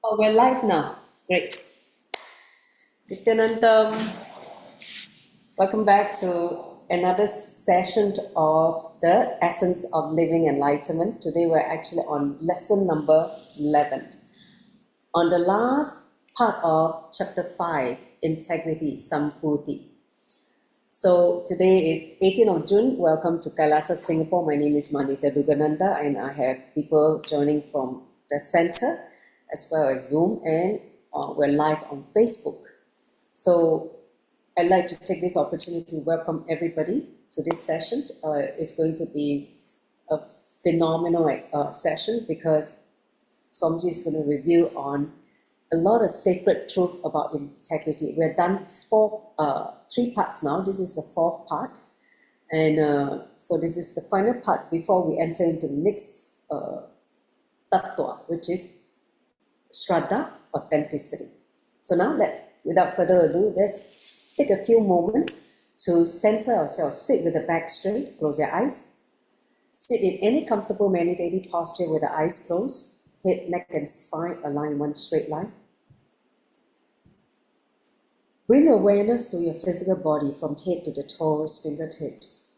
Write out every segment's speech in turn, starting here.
Oh, we're live now. Great. Nityanandam, welcome back to another session of the Essence of Living Enlightenment. Today we're actually on lesson number 11. On the last part of chapter 5, Integrity, Samputi. So today is 18th of June. Welcome to Kailasa, Singapore. My name is Manita Dugananda and I have people joining from the center as well as Zoom, and we're live on Facebook. So I'd like to take this opportunity to welcome everybody to this session. It's going to be a phenomenal session because Somji is going to review on a lot of sacred truth about integrity. We're done 3 parts now. This is the 4th part. And so this is the final part before we enter into the next tattva, which is Shraddha, authenticity. So now without further ado, let's take a few moments to center ourselves. Sit with the back straight, close your eyes. Sit in any comfortable meditative posture with the eyes closed, head, neck and spine aligned in one straight line. Bring awareness to your physical body from head to the toes, fingertips.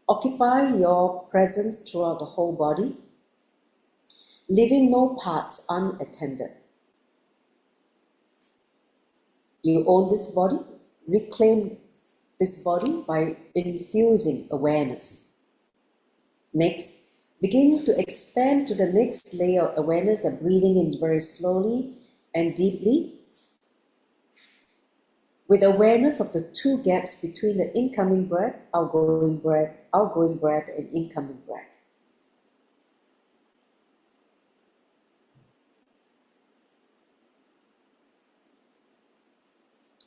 Occupy your presence throughout the whole body, leaving no parts unattended. You own this body. Reclaim this body by infusing awareness. Next, begin to expand to the next layer of awareness and breathing in very slowly and deeply, with awareness of the 2 gaps between the incoming breath, outgoing breath, and incoming breath.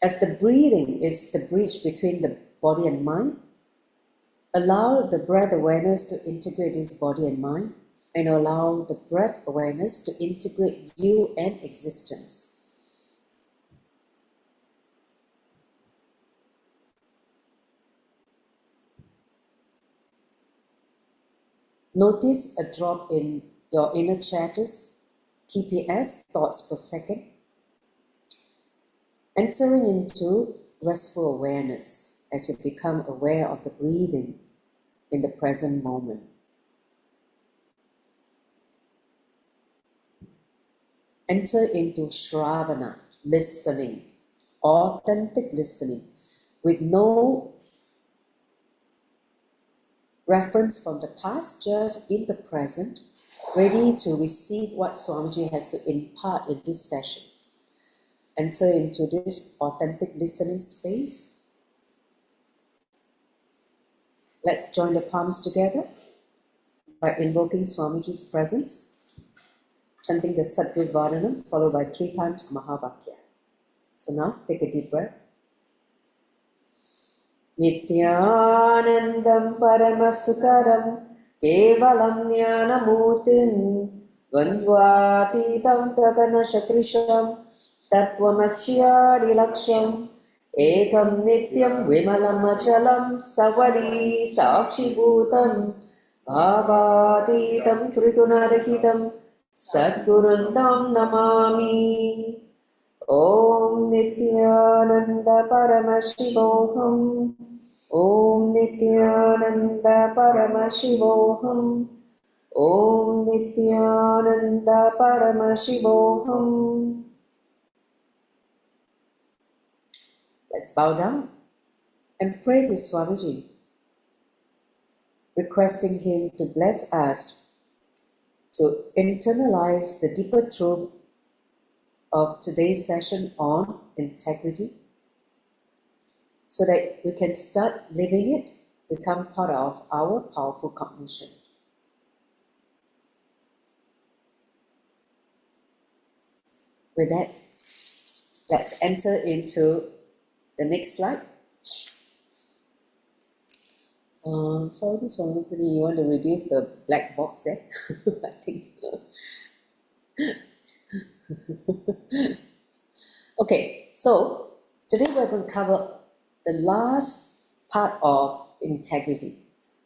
As the breathing is the bridge between the body and mind, allow the breath awareness to integrate this body and mind, and allow the breath awareness to integrate you and existence. Notice a drop in your inner chatters, TPS, thoughts per second, entering into restful awareness as you become aware of the breathing in the present moment. Enter into Shravana, listening, authentic listening, with no reference from the past, just in the present, ready to receive what Swamiji has to impart in this session. Enter into this authentic listening space. Let's join the palms together by invoking Swamiji's presence, chanting the Satguru Vardhanam, followed by 3 times Mahavakya. So now, take a deep breath. Nityanandam Paramasukadam Kevalam Jnanamutin Vandvatitam Gagana Shatrisham Tattvamasya Laksham Ekam Nityam Vimalam Achalam Savadi Sakshibhutam Bhavatitam Trigunarahitam Sadguruntam Namami. Om Nityananda Paramashivoham. Om Nityananda Paramashivoham. Om Nityananda Paramashivoham. Let's bow down and pray to Swamiji, requesting him to bless us to internalize the deeper truth of today's session on integrity, so that we can start living it, become part of our powerful cognition. With that, let's enter into the next slide. For this one, you want to reduce the black box there? I think. Okay, so today we're going to cover the last part of integrity.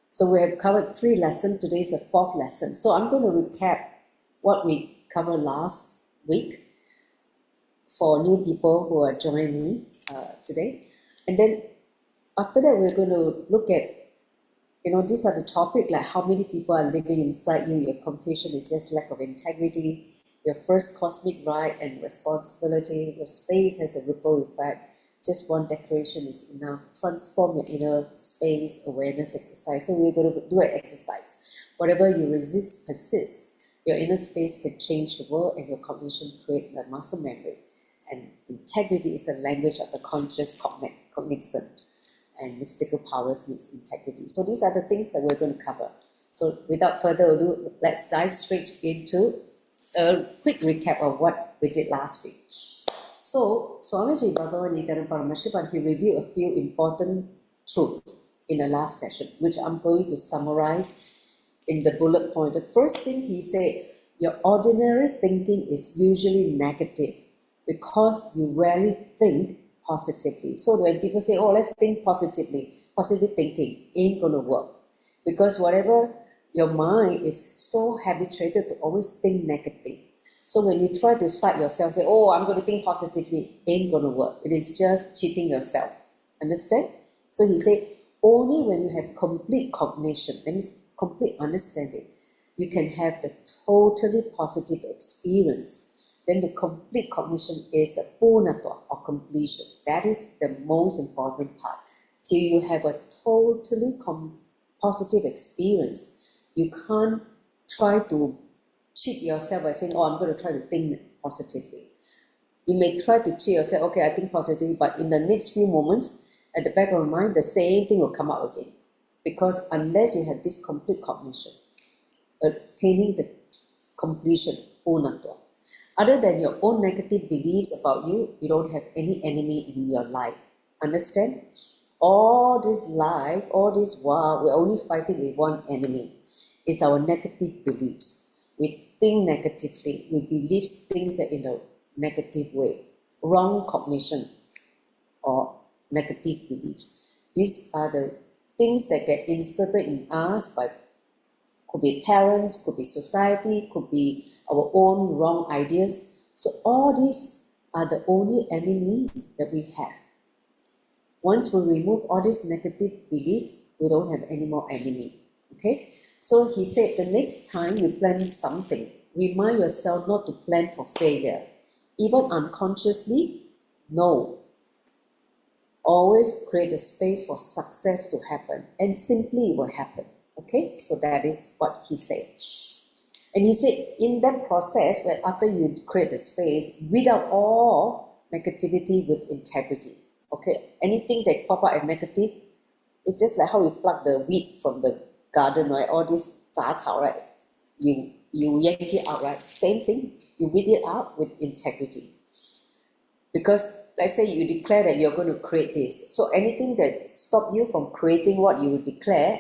So we have covered 3 lessons. Today is the 4th lesson. So I'm going to recap what we covered last week for new people who are joining me today. And then after that, we're going to look at, these are the topic, like how many people are living inside you. Your confusion is just lack of integrity. Your first cosmic right and responsibility. Your space has a ripple effect. Just one declaration is enough. Transform your inner space awareness exercise. So we're going to do an exercise. Whatever you resist persists. Your inner space can change the world, and your cognition create the muscle memory. And integrity is a language of the conscious cognizant. And mystical powers needs integrity. So these are the things that we're going to cover. So without further ado, let's dive straight into a quick recap of what we did last week. So Swamiji Bhagavan Nityananda Paramashivan, he revealed a few important truths in the last session, which I'm going to summarize in the bullet point. The first thing he said, your ordinary thinking is usually negative because you rarely think positively. So when people say, oh, let's think positively, positive thinking ain't going to work. Because whatever your mind is so habituated to always think negative. So when you try to psych yourself, say, oh, I'm going to think positively, ain't going to work. It is just cheating yourself. Understand? So he said, only when you have complete cognition, that means complete understanding, you can have the totally positive experience. Then the complete cognition is a purnatva or completion. That is the most important part. Till you have a totally positive experience, you can't try to cheat yourself by saying, oh, I'm going to try to think positively. You may try to cheat yourself, okay, I think positively, but in the next few moments, at the back of your mind, the same thing will come out again. Because unless you have this complete cognition, attaining the completion, purnatva, other than your own negative beliefs about you, you don't have any enemy in your life. Understand? All this life, all this while, we're only fighting with one enemy. It's our negative beliefs. We think negatively. We believe things in a negative way. Wrong cognition or negative beliefs. These are the things that get inserted in us by, could be parents, could be society, could be our own wrong ideas. So all these are the only enemies that we have. Once we remove all this negative belief, we don't have any more enemy. Okay? So he said the next time you plan something, remind yourself not to plan for failure. Even unconsciously, no. Always create a space for success to happen, and simply it will happen. Okay? So that is what he said. And he said in that process, where after you create a space, without all negativity, with integrity. Okay? Anything that pop out as negative, it's just like how you pluck the weed from the garden, right? All this 杂草, right? You yank it out, right? Same thing, you weed it out with integrity. Because let's say you declare that you're going to create this. So anything that stop you from creating what you declare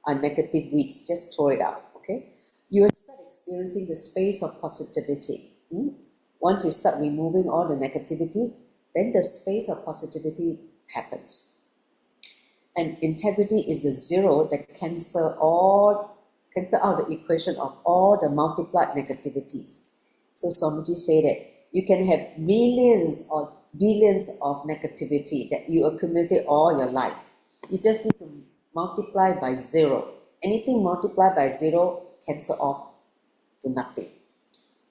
are negative weeds. Just throw it out, okay? You will start experiencing the space of positivity. Once you start removing all the negativity, then the space of positivity happens. And integrity is the zero that cancel out the equation of all the multiplied negativities. So Swamiji said that you can have millions or billions of negativity that you accumulated all your life. You just need to multiply by zero. Anything multiplied by zero, cancel off to nothing.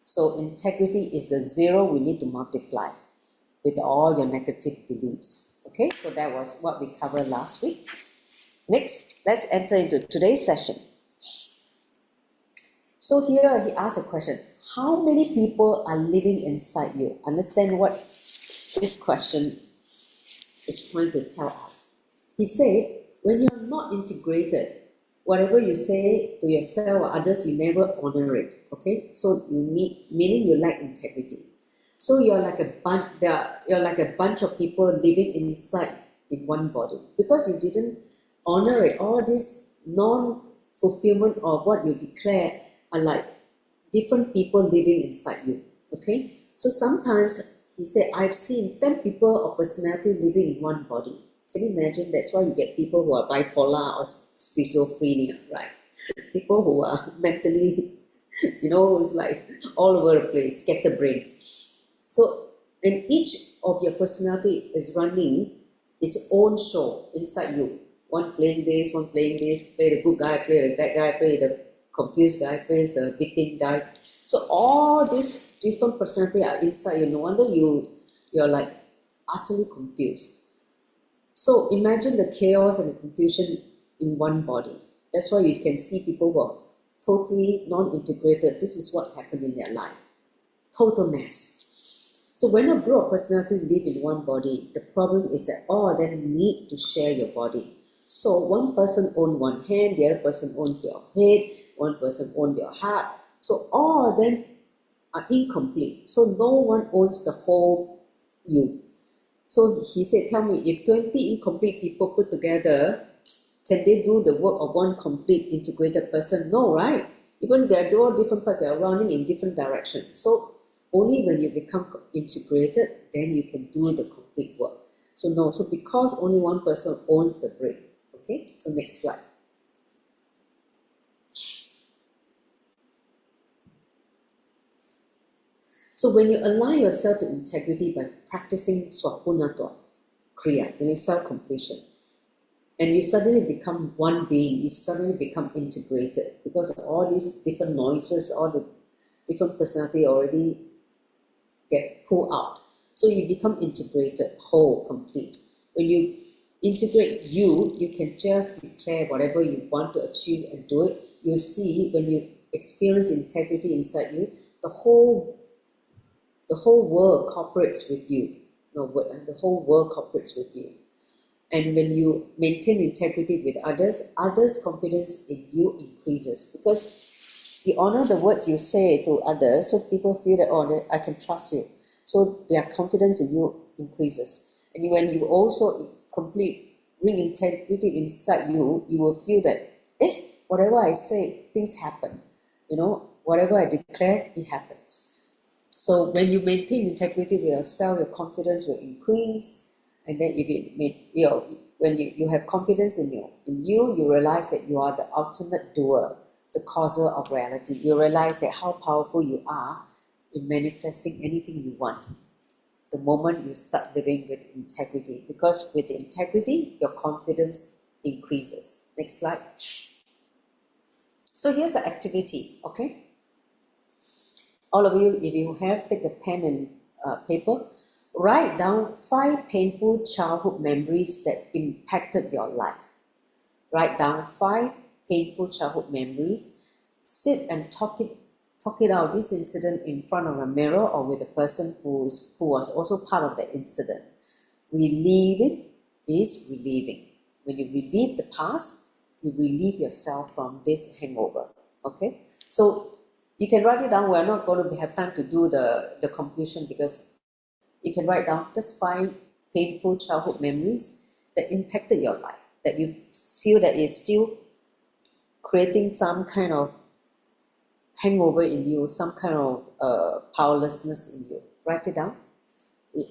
So integrity is the zero we need to multiply with all your negative beliefs. Okay, so that was what we covered last week. Next, let's enter into today's session. So here he asked a question. How many people are living inside you? Understand what this question is trying to tell us. He said, when you're not integrated, whatever you say to yourself or others, you never honor it. Okay, so meaning you lack integrity. So you're like a bunch of people living inside in one body because you didn't honor it. All this non-fulfillment of what you declare are like different people living inside you. Okay, so sometimes he said, I've seen 10 people or personality living in one body. Can you imagine? That's why you get people who are bipolar or schizophrenia, right? People who are mentally, it's like all over the place, scatterbrain. So, and each of your personality is running its own show inside you. One playing this, play the good guy, play the bad guy, play the confused guy, plays the victim guys. So all these different personality are inside you. No wonder you're like utterly confused. So imagine the chaos and the confusion in one body. That's why you can see people who are totally non-integrated. This is what happened in their life. Total mess. So when a group of personality live in one body, the problem is that all of them need to share your body. So one person owns one hand, the other person owns your head, one person owns your heart. So all of them are incomplete. So no one owns the whole you. So he said, tell me, if 20 incomplete people put together, can they do the work of one complete integrated person? No, right? Even they're all different parts, they're running in different directions. So only when you become integrated, then you can do the complete work. So no, so because only one person owns the brain. Okay, so next slide. So when you align yourself to integrity by practicing swapunatwa, kriya, that means self-completion, and you suddenly become one being, you suddenly become integrated because of all these different noises, all the different personality already get pulled out. So you become integrated, whole, complete. When you integrate you can just declare whatever you want to achieve and do it. You see, when you experience integrity inside you, the whole world cooperates with you. No, the whole world cooperates with you. And when you maintain integrity with others, others' confidence in you increases because you honor the words you say to others, so people feel that, oh, I can trust you. So their confidence in you increases. And when you also bring integrity inside you, you will feel that, whatever I say, things happen. Whatever I declare, it happens. So when you maintain integrity with yourself, your confidence will increase. And then when you have confidence in you, you realize that you are the ultimate doer, the causer of reality. You realize that how powerful you are in manifesting anything you want the moment you start living with integrity. Because with integrity, your confidence increases. Next slide. So here's the activity, okay? All of you, if you have, take the pen and paper. Write down 5 painful childhood memories that impacted your life. Write down 5 painful childhood memories. Sit and talk it out, this incident, in front of a mirror or with a person who was also part of that incident. Relieving is relieving. When you relieve the past, you relieve yourself from this hangover. Okay? So you can write it down. We're not going to have time to do the conclusion because you can write down just 5 painful childhood memories that impacted your life, that you feel that is still creating some kind of hangover in you, some kind of powerlessness in you. Write it down.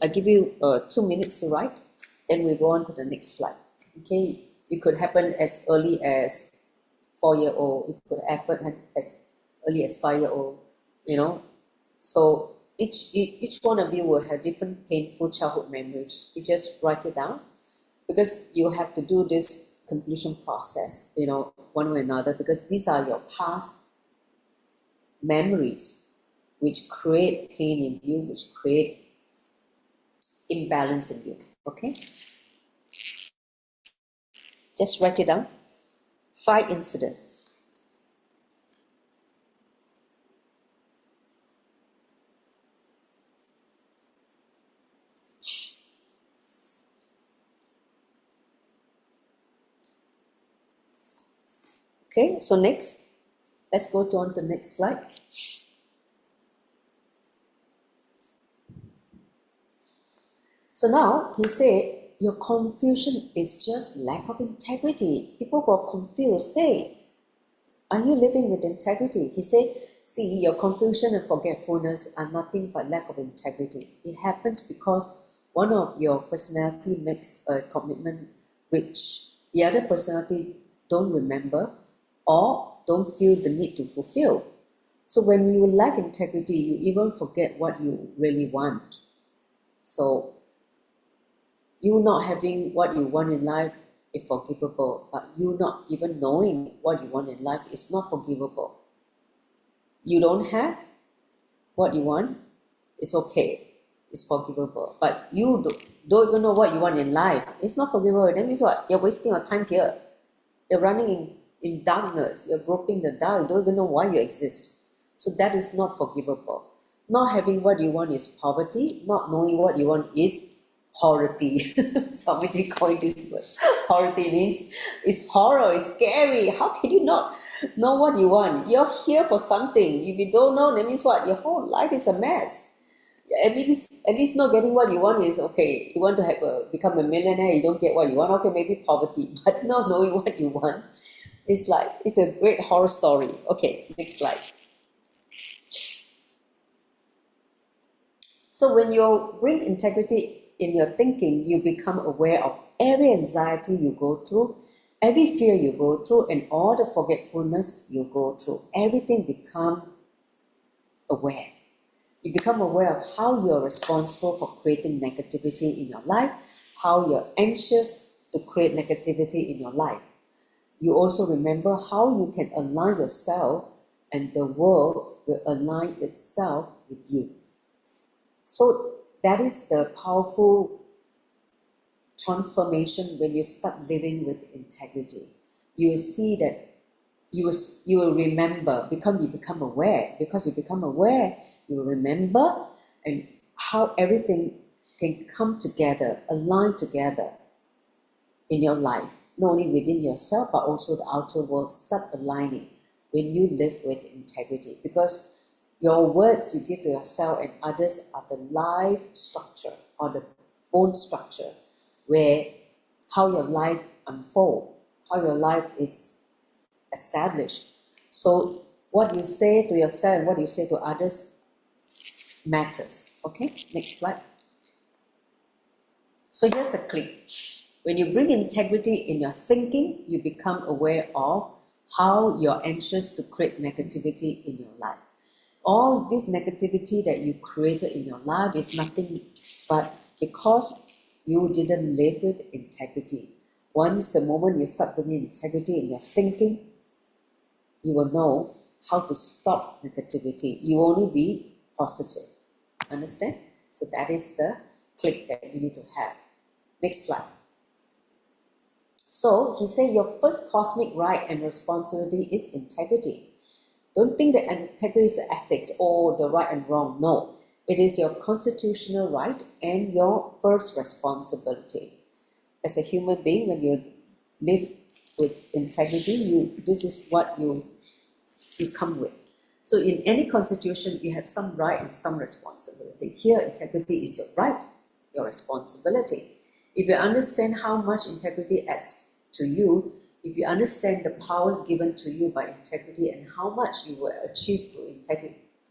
I give you 2 minutes to write, then we go on to the next slide. Okay, it could happen as early as 4-year-old, it could happen as early as 5-year-old, So each one of you will have different painful childhood memories. You just write it down because you have to do this completion process, one way or another, because these are your past memories which create pain in you, which create imbalance in you. Okay? Just write it down. 5 incidents. Okay, so next, let's go on to the next slide. So now he said, your confusion is just lack of integrity. People who are confused, hey, are you living with integrity? He said, see, your confusion and forgetfulness are nothing but lack of integrity. It happens because one of your personality makes a commitment which the other personality don't remember or don't feel the need to fulfill. So when you lack integrity, you even forget what you really want. So you not having what you want in life is forgivable, but you not even knowing what you want in life is not forgivable. You don't have what you want, it's okay, it's forgivable. But you don't even know what you want in life, it's not forgivable. That means what? You're wasting your time here. You're running in darkness, you're groping the dark, you don't even know why you exist. So that is not forgivable. Not having what you want is poverty, not knowing what you want is horrity. Somebody coined this word. Horrity means it's horror, it's scary. How can you not know what you want? You're here for something. If you don't know, that means what? Your whole life is a mess. At least not getting what you want is okay. You want to become a millionaire, you don't get what you want. Okay, maybe poverty, but not knowing what you want, it's a great horror story. Okay, next slide. So when you bring integrity in your thinking, you become aware of every anxiety you go through, every fear you go through, and all the forgetfulness you go through. Everything become aware. You become aware of how you're responsible for creating negativity in your life, how you're anxious to create negativity in your life. You also remember how you can align yourself and the world will align itself with you. So that is the powerful transformation when you start living with integrity. You will see that you will remember, you become aware. Because you become aware, you will remember and how everything can come together, align together in your life, not only within yourself but also the outer world start aligning when you live with integrity. Because your words you give to yourself and others are the life structure or the bone structure where how your life unfolds, how your life is established. So what you say to yourself and what you say to others matters. Okay, next slide. So here's the click. When you bring integrity in your thinking, you become aware of how you're anxious to create negativity in your life. All this negativity that you created in your life is nothing but because you didn't live with integrity. Once the moment you start bringing integrity in your thinking, you will know how to stop negativity. You will only be positive. Understand? So that is the click that you need to have. Next slide. So he said your first cosmic right and responsibility is integrity. Don't think that integrity is ethics or the right and wrong. No, it is your constitutional right and your first responsibility. As a human being, when you live with integrity, this is what you come with. So in any constitution, you have some right and some responsibility. Here, integrity is your right, your responsibility. If you understand how much integrity adds to you, if you understand the powers given to you by integrity and how much you will achieve through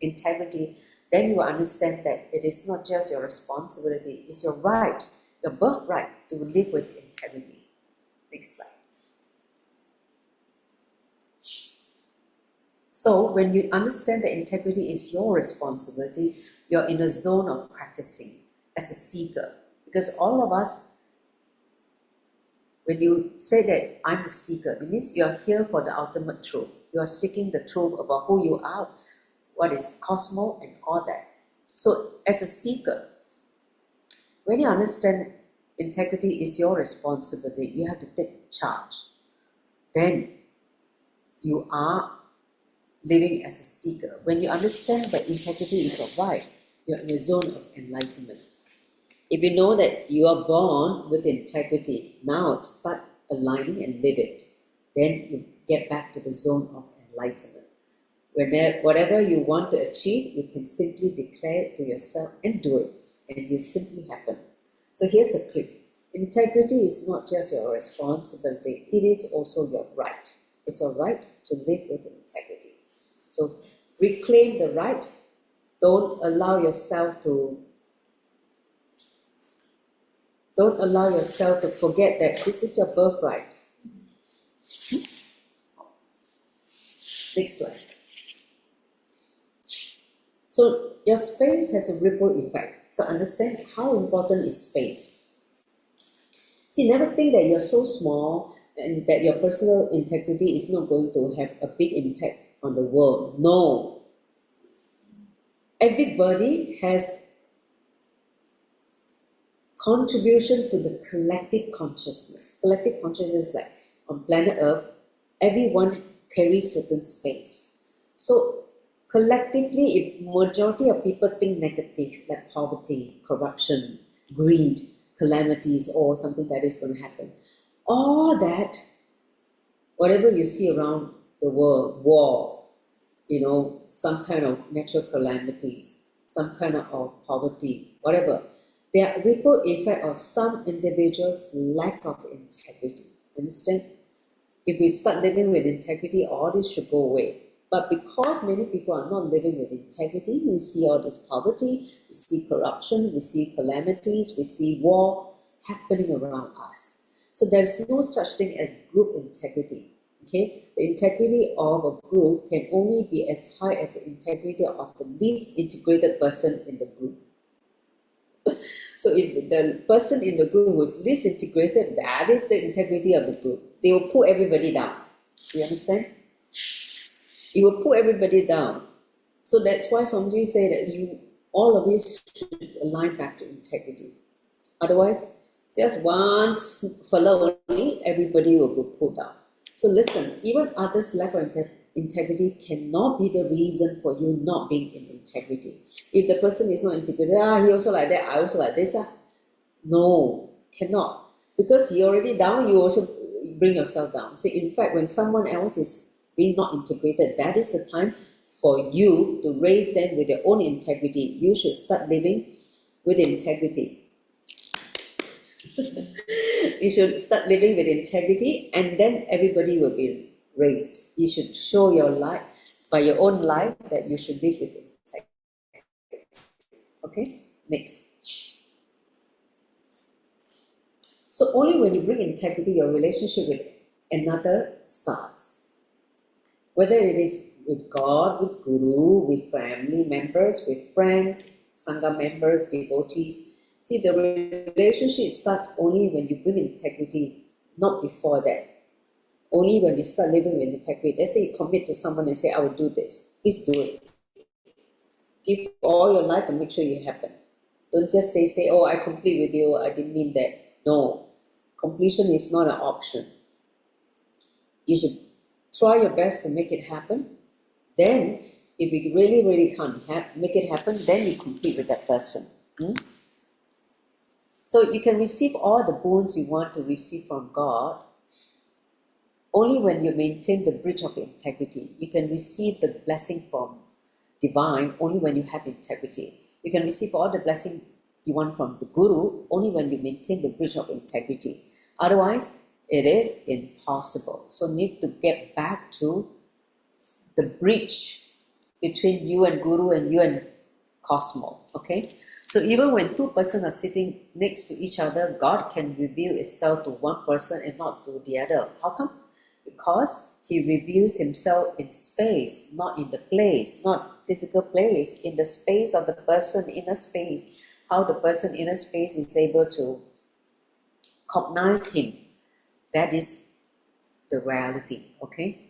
integrity, then you will understand that it is not just your responsibility, it's your right, your birthright to live with integrity. Next slide. So when you understand that integrity is your responsibility, you're in a zone of practicing as a seeker. Because all of us, when you say that I'm a seeker, it means you're here for the ultimate truth. You are seeking the truth about who you are, what is cosmos and all that. So as a seeker, when you understand integrity is your responsibility, you have to take charge. Then you are living as a seeker. When you understand that integrity is your right, you're in a zone of enlightenment. If you know that you are born with integrity, now start aligning and live it. Then you get back to the zone of enlightenment. Whatever you want to achieve, you can simply declare it to yourself and do it. And you simply happen. So here's the click. Integrity is not just your responsibility, it is also your right. It's your right to live with integrity. So reclaim the right. Don't allow yourself to forget that this is your birthright. Next slide. So your space has a ripple effect. So understand how important is space. See, never think that you're so small and that your personal integrity is not going to have a big impact on the world. No. Everybody has contribution to the collective consciousness. Collective consciousness is like on planet Earth, everyone carries certain space. So collectively, if majority of people think negative, like poverty, corruption, greed, calamities, or something bad is going to happen, all that, whatever you see around the world, war, some kind of natural calamities, some kind of poverty, whatever, there are ripple effect of some individuals' lack of integrity. Understand? If we start living with integrity, all this should go away. But because many people are not living with integrity, we see all this poverty, we see corruption, we see calamities, we see war happening around us. So there's no such thing as group integrity. Okay, the integrity of a group can only be as high as the integrity of the least integrated person in the group. So if the person in the group who is least integrated, that is the integrity of the group. They will pull everybody down. You understand? It will pull everybody down. So that's why Somji say that all of you should align back to integrity. Otherwise, just one fellow only, everybody will be pulled down. So listen, even others' lack of integrity cannot be the reason for you not being in integrity. If the person is not integrated, he also like that, I also like this. No, cannot. Because he already down, you also bring yourself down. So in fact, when someone else is being not integrated, that is the time for you to raise them with your own integrity. You should start living with integrity. You should start living with integrity, and then everybody will be raised. You should show your life, by your own life, that you should live with integrity. Okay, next. So only when you bring integrity, your relationship with another starts. Whether it is with God, with Guru, with family members, with friends, Sangha members, devotees. See, the relationship starts only when you bring integrity, not before that. Only when you start living with integrity. Let's say you commit to someone and say, I will do this. Please do it. Give all your life to make sure it happen. Don't just say, oh, I complete with you. I didn't mean that. No. Completion is not an option. You should try your best to make it happen. Then, if you really, really can't make it happen, then you complete with that person. So you can receive all the boons you want to receive from God only when you maintain the bridge of integrity. You can receive the blessing from divine only when you have integrity. You can receive all the blessing you want from the Guru only when you maintain the bridge of integrity. Otherwise, it is impossible. So need to get back to the bridge between you and Guru and you and Cosmos. Okay? So even when two persons are sitting next to each other, God can reveal itself to one person and not to the other. How come? Because he reveals himself in space, not in the place, not physical place, in the space of the person, inner space. How the person inner space is able to cognize him. That is the reality. Okay?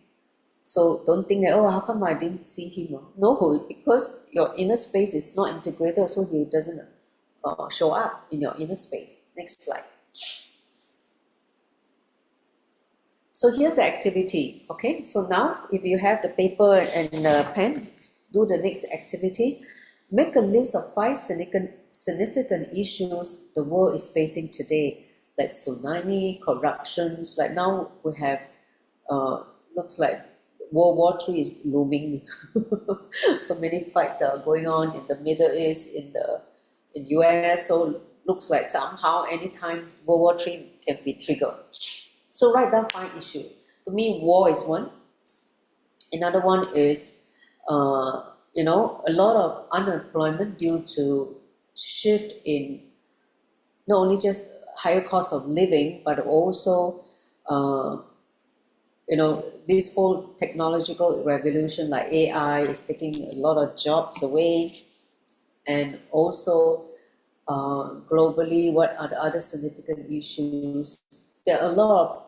So don't think that, how come I didn't see him? No, because your inner space is not integrated, so he doesn't show up in your inner space. Next slide. So here's the activity. Okay, so now if you have the paper and pen, do the next activity. Make a list of 5 significant issues the world is facing today, like tsunami, corruptions. Like now we have, looks like World War III is looming. So many fights are going on in the Middle East, in US. So looks like somehow anytime World War III can be triggered. So write down 5 issues. To me, war is one. Another one is, a lot of unemployment due to shift in not only just higher cost of living, but also this whole technological revolution like AI is taking a lot of jobs away, and also globally, what are the other significant issues? There are a lot of,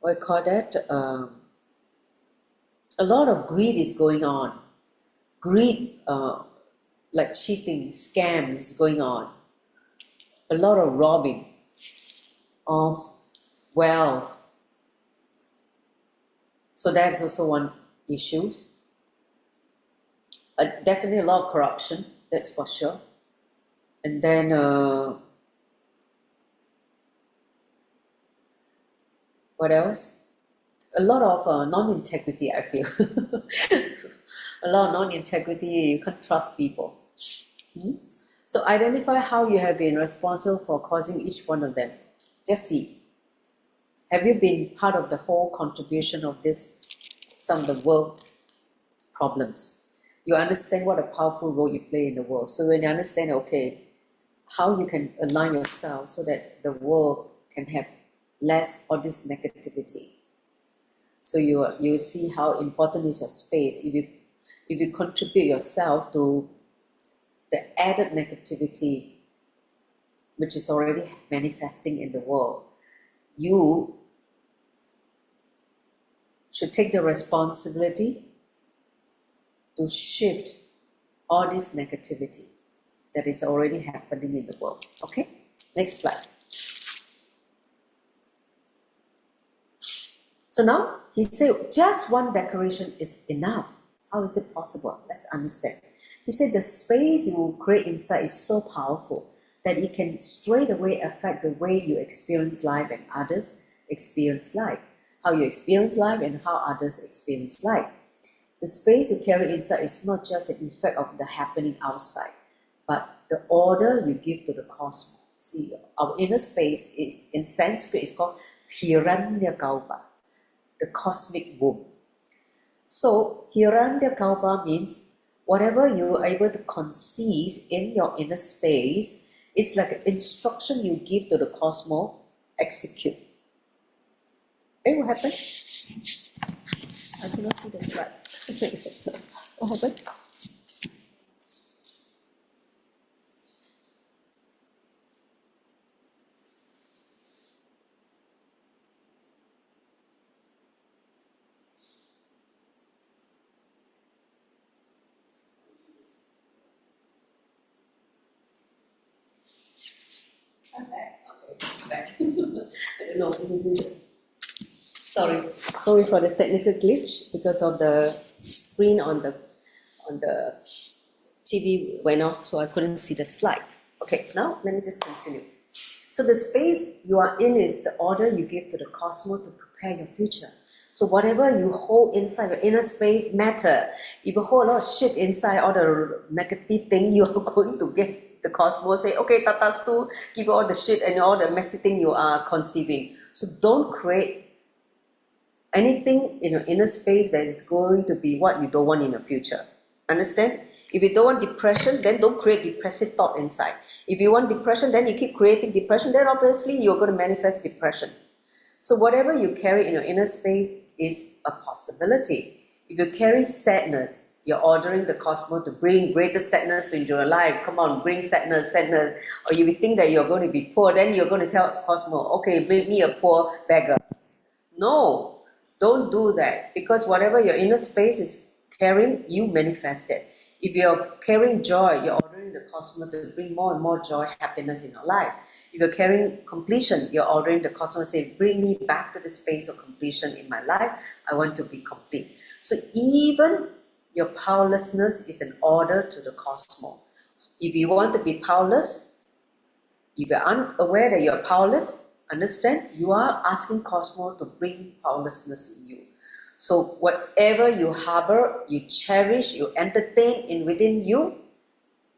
what I call that, a lot of greed is going on. Greed, like cheating, scams is going on. A lot of robbing of wealth. So that's also one issue. Definitely a lot of corruption, that's for sure. And then what else? A lot of non-integrity, I feel. A lot of non-integrity, you can't trust people. So identify how you have been responsible for causing each one of them. Just see. Have you been part of the whole contribution of some of the world problems? You understand what a powerful role you play in the world. So when you understand, okay, how you can align yourself so that the world can have less of this negativity. So you see how important is your space. If you contribute yourself to the added negativity which is already manifesting in the world, you should take the responsibility to shift all this negativity that is already happening in the world. Okay, next slide. So now he said just one declaration is enough. How is it possible? Let's understand. He said the space you create inside is so powerful that it can straight away affect the way you experience life and others experience life. How you experience life and how others experience life. The space you carry inside is not just an effect of the happening outside, but the order you give to the cosmos. See, our inner space is, in Sanskrit, is called Hiranyagarbha, the cosmic womb. So Hiranyagarbha means whatever you are able to conceive in your inner space, it's like an instruction you give to the cosmos, execute. Hey, what happened? I cannot see the slide. What happened? I'm back. Okay, it's back. I don't know. Sorry for the technical glitch because of the screen on the TV went off, so I couldn't see the slide. Okay, now let me just continue. So the space you are in is the order you give to the cosmos to prepare your future. So whatever you hold inside your inner space matter. If you hold a lot of shit inside, all the negative thing, you are going to get the cosmos say, okay, tatastu, give you all the shit and all the messy thing you are conceiving. So don't create anything in your inner space that is going to be what you don't want in the future. Understand? If you don't want depression, then don't create depressive thought inside. If you want depression, then you keep creating depression, then obviously you're going to manifest depression. So whatever you carry in your inner space is a possibility. If you carry sadness, you're ordering the cosmos to bring greater sadness into your life. Come on, bring sadness. Or if you think that you're going to be poor, then you're going to tell cosmos, okay, make me a poor beggar. No, don't do that, because whatever your inner space is carrying, you manifest it. If you're carrying joy, you're ordering the cosmos to bring more and more joy, happiness in your life. If you're carrying completion, you're ordering the cosmos to say, bring me back to the space of completion in my life. I want to be complete. So even your powerlessness is an order to the cosmos. If you want to be powerless, if you're unaware that you're powerless, understand, you are asking cosmos to bring powerlessness in you. So whatever you harbor, you cherish, you entertain in within you,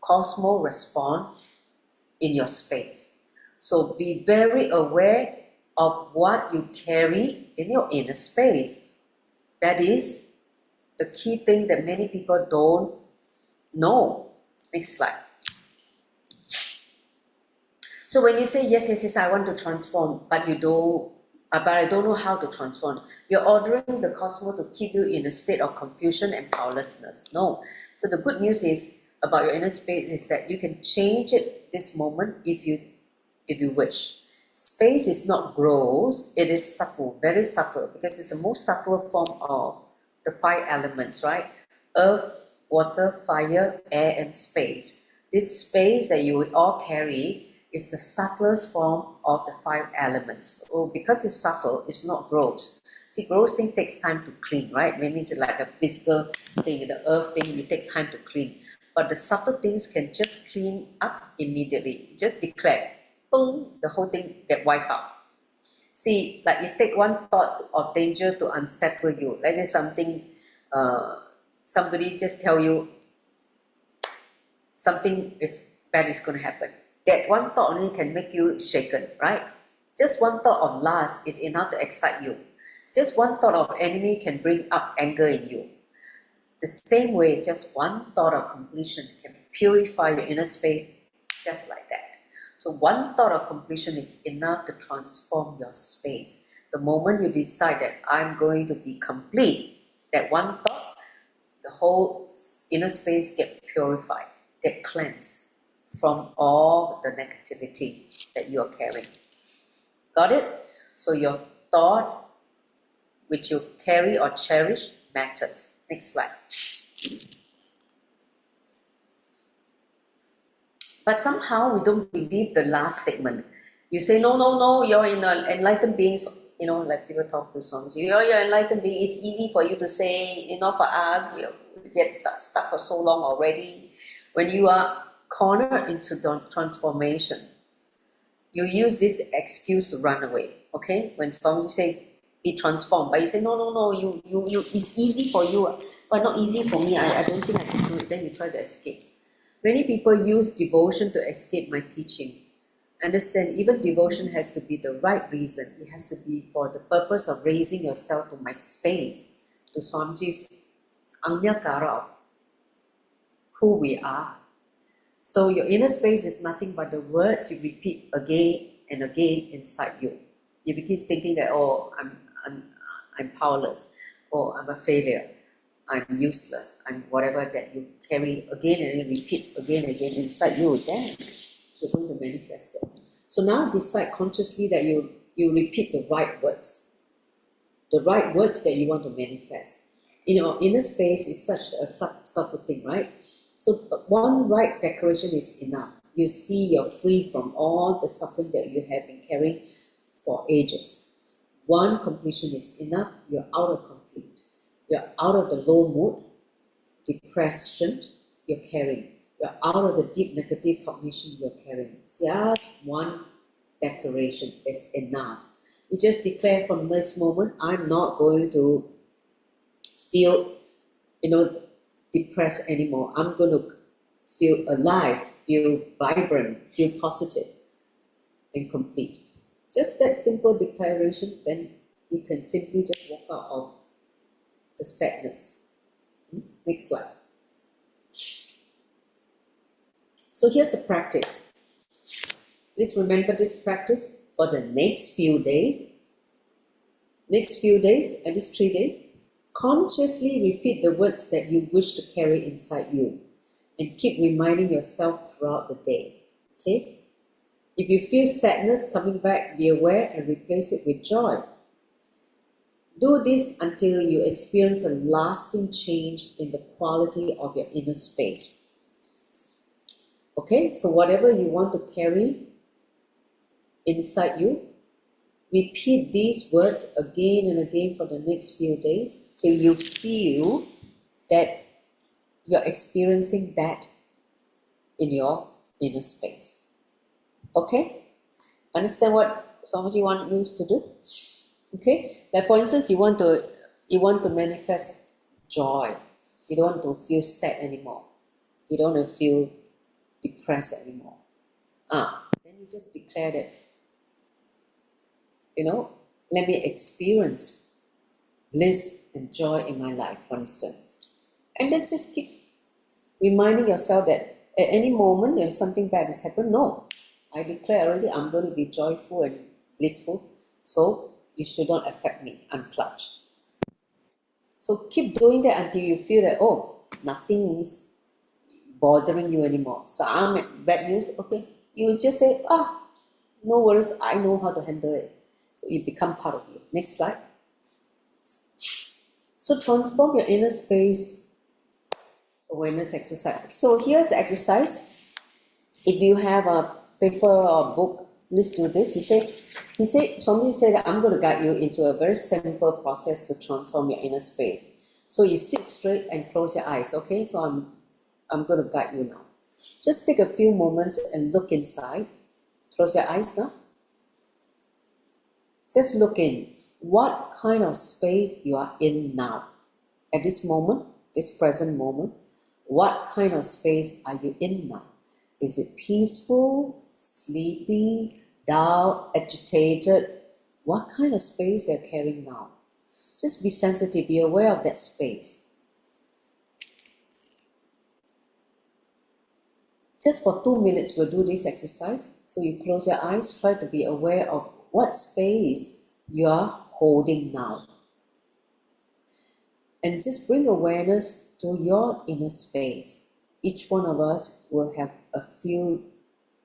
cosmos respond in your space. So be very aware of what you carry in your inner space. That is the key thing that many people don't know. Next slide. So when you say yes, yes, yes, I want to transform, but but I don't know how to transform, you're ordering the cosmos to keep you in a state of confusion and powerlessness. No. So the good news is about your inner space is that you can change it this moment if you wish. Space is not gross, it is subtle, very subtle, because it's the most subtle form of the five elements, right? Earth, water, fire, air, and space. This space that you all carry is the subtlest form of the five elements. So because it's subtle, it's not gross. See, gross thing takes time to clean, right? Maybe it's like a physical thing, the earth thing, it takes time to clean. But the subtle things can just clean up immediately. Just declare, boom, the whole thing get wiped out. See, like you take one thought of danger to unsettle you. Let's say somebody just tell you something is bad is going to happen. That one thought only can make you shaken, right? Just one thought of lust is enough to excite you. Just one thought of enemy can bring up anger in you. The same way, just one thought of completion can purify your inner space just like that. So one thought of completion is enough to transform your space. The moment you decide that I'm going to be complete, that one thought, the whole inner space get purified, get cleansed from all the negativity that you are carrying. Got it? So your thought, which you carry or cherish, matters. Next slide. But somehow we don't believe the last statement. You say, no, no, no, you're in enlightened beings. Like people talk to songs. You're enlightened being. It's easy for you to say, for us, we get stuck for so long already. When you are cornered into transformation, you use this excuse to run away. Okay? When songs you say, be transformed, but you say, no, no, no, you, it's easy for you, but not easy for me. I don't think I can do it. Then you try to escape. Many people use devotion to escape my teaching. Understand, even devotion has to be the right reason. It has to be for the purpose of raising yourself to my space, to Swamiji's Anyakara of who we are. So your inner space is nothing but the words you repeat again and again inside you. You begin thinking that, oh, I'm powerless, or I'm a failure, I'm useless, I'm whatever that you carry again and then repeat again and again inside you, then you're going to manifest it. So now decide consciously that you repeat the right words that you want to manifest. Inner space is such a subtle thing, right? So one right declaration is enough. You see you're free from all the suffering that you have been carrying for ages. One completion is enough. You're out of complete. You're out of the low mood, depression you're carrying. You're out of the deep negative cognition you're carrying. Just one declaration is enough. You just declare from this moment, I'm not going to feel, depressed anymore. I'm going to feel alive, feel vibrant, feel positive and complete. Just that simple declaration, then you can simply just walk out of the sadness. Next slide. So here's a practice. Please remember this practice for the next few days. At least 3 days. Consciously repeat the words that you wish to carry inside you and keep reminding yourself throughout the day. Okay? If you feel sadness coming back, be aware and replace it with joy. Do this until you experience a lasting change in the quality of your inner space. Okay, so whatever you want to carry inside you, repeat these words again and again for the next few days till you feel that you're experiencing that in your inner space. Okay? Understand what Swamiji wants you to do? Okay? Like for instance, you want to manifest joy. You don't want to feel sad anymore. You don't want to feel depressed anymore. Then you just declare that, let me experience bliss and joy in my life, for instance. And then just keep reminding yourself that at any moment when something bad has happened, no, I declare already I'm going to be joyful and blissful, so it should not affect me. Unclutch. So keep doing that until you feel that, oh, nothing is bothering you anymore. So I'm bad news, okay. You just say, no worries, I know how to handle it. So it become part of you. Next slide. So transform your inner space awareness exercise. So here's the exercise. If you have a paper or book, please do this. Somebody said that I'm going to guide you into a very simple process to transform your inner space. So you sit straight and close your eyes, okay? So I'm going to guide you now. Just take a few moments and look inside. Close your eyes now. Just look in. What kind of space you are in now? At this moment, this present moment, what kind of space are you in now? Is it peaceful, sleepy, dull, agitated? What kind of space they're carrying now? Just be sensitive, be aware of that space. Just for 2 minutes, we'll do this exercise. So you close your eyes, try to be aware of what space you are holding now. And just bring awareness to your inner space. Each one of us will have a few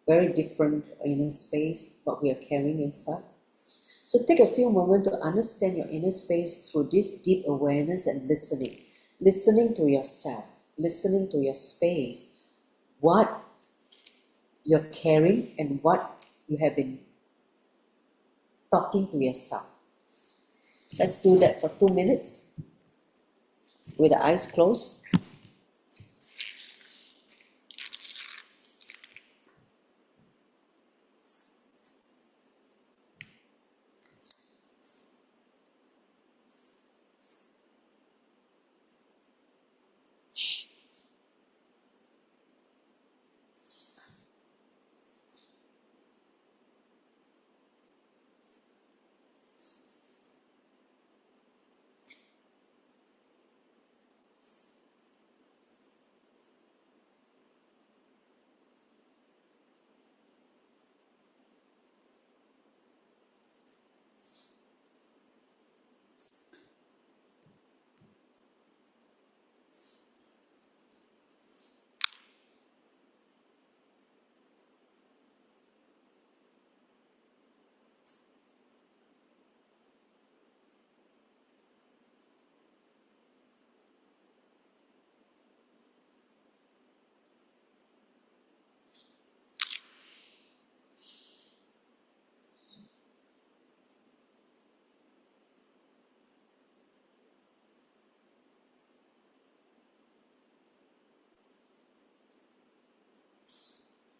very different inner space, what we are carrying inside. So take a few moments to understand your inner space through this deep awareness and listening. Listening to yourself, listening to your space, what you're carrying and what you have been talking to yourself. Let's do that for 2 minutes with the eyes closed.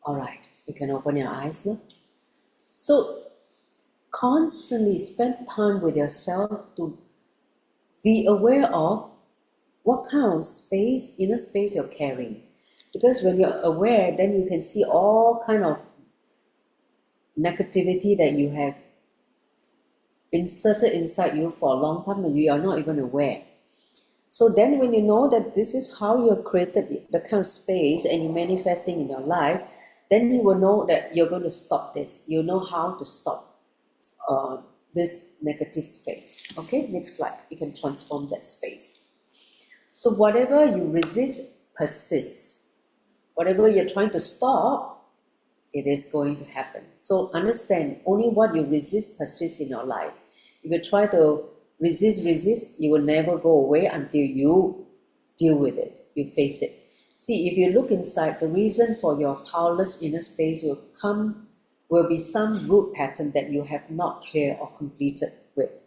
All right, you can open your eyes now. So constantly spend time with yourself to be aware of what kind of space, inner space you're carrying. Because when you're aware, then you can see all kind of negativity that you have inserted inside you for a long time and you are not even aware. So then when you know that this is how you created the kind of space and you're manifesting in your life, then you will know that you're going to stop this. You know how to stop this negative space. Okay, next slide. You can transform that space. So whatever you resist persists. Whatever you're trying to stop, it is going to happen. So understand, only what you resist persists in your life. If you try to resist, you will never go away until you deal with it, you face it. See, if you look inside, the reason for your powerless inner space will be some root pattern that you have not cleared or completed with.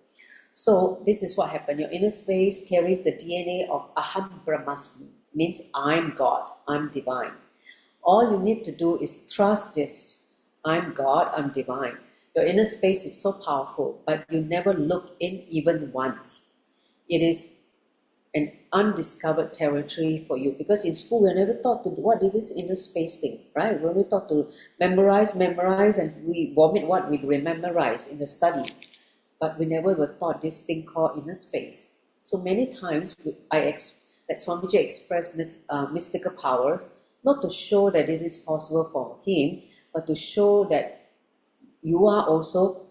So this is what happened. Your inner space carries the DNA of Aham Brahmasmi, means I'm God, I'm divine. All you need to do is trust this. I'm God, I'm divine. Your inner space is so powerful, but you never look in even once. It is an undiscovered territory for you, because in school we never taught to do what is this inner space thing, right? We only taught to memorize, and we vomit what we memorize in the study, but we never were taught this thing called inner space. So many times that Swamiji expressed mystical powers, not to show that it is possible for him, but to show that you are also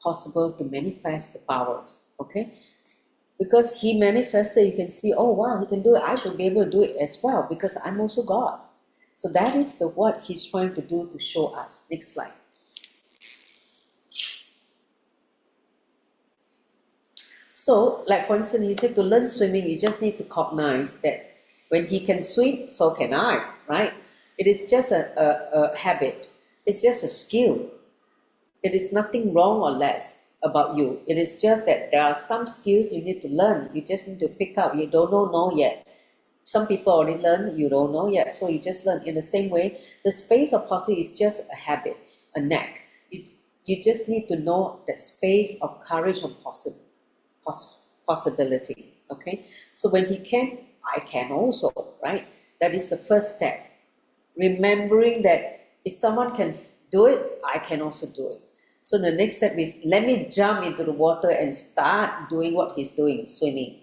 possible to manifest the powers. Okay, because he manifested, you can see, oh wow, he can do it. I should be able to do it as well because I'm also God. So that is what he's trying to do to show us. Next slide. So, like for instance, he said to learn swimming, you just need to cognize that when he can swim, so can I, right? It is just a habit. It's just a skill. It is nothing wrong or less about you. It is just that there are some skills you need to learn. You just need to pick up. You don't know yet. Some people already learn, you don't know yet. So you just learn. In the same way, the space of pottery is just a habit, a knack. You just need to know that space of courage and possibility. Okay? So when he can, I can also, right? That is the first step. Remembering that if someone can do it, I can also do it. So the next step is, let me jump into the water and start doing what he's doing, swimming.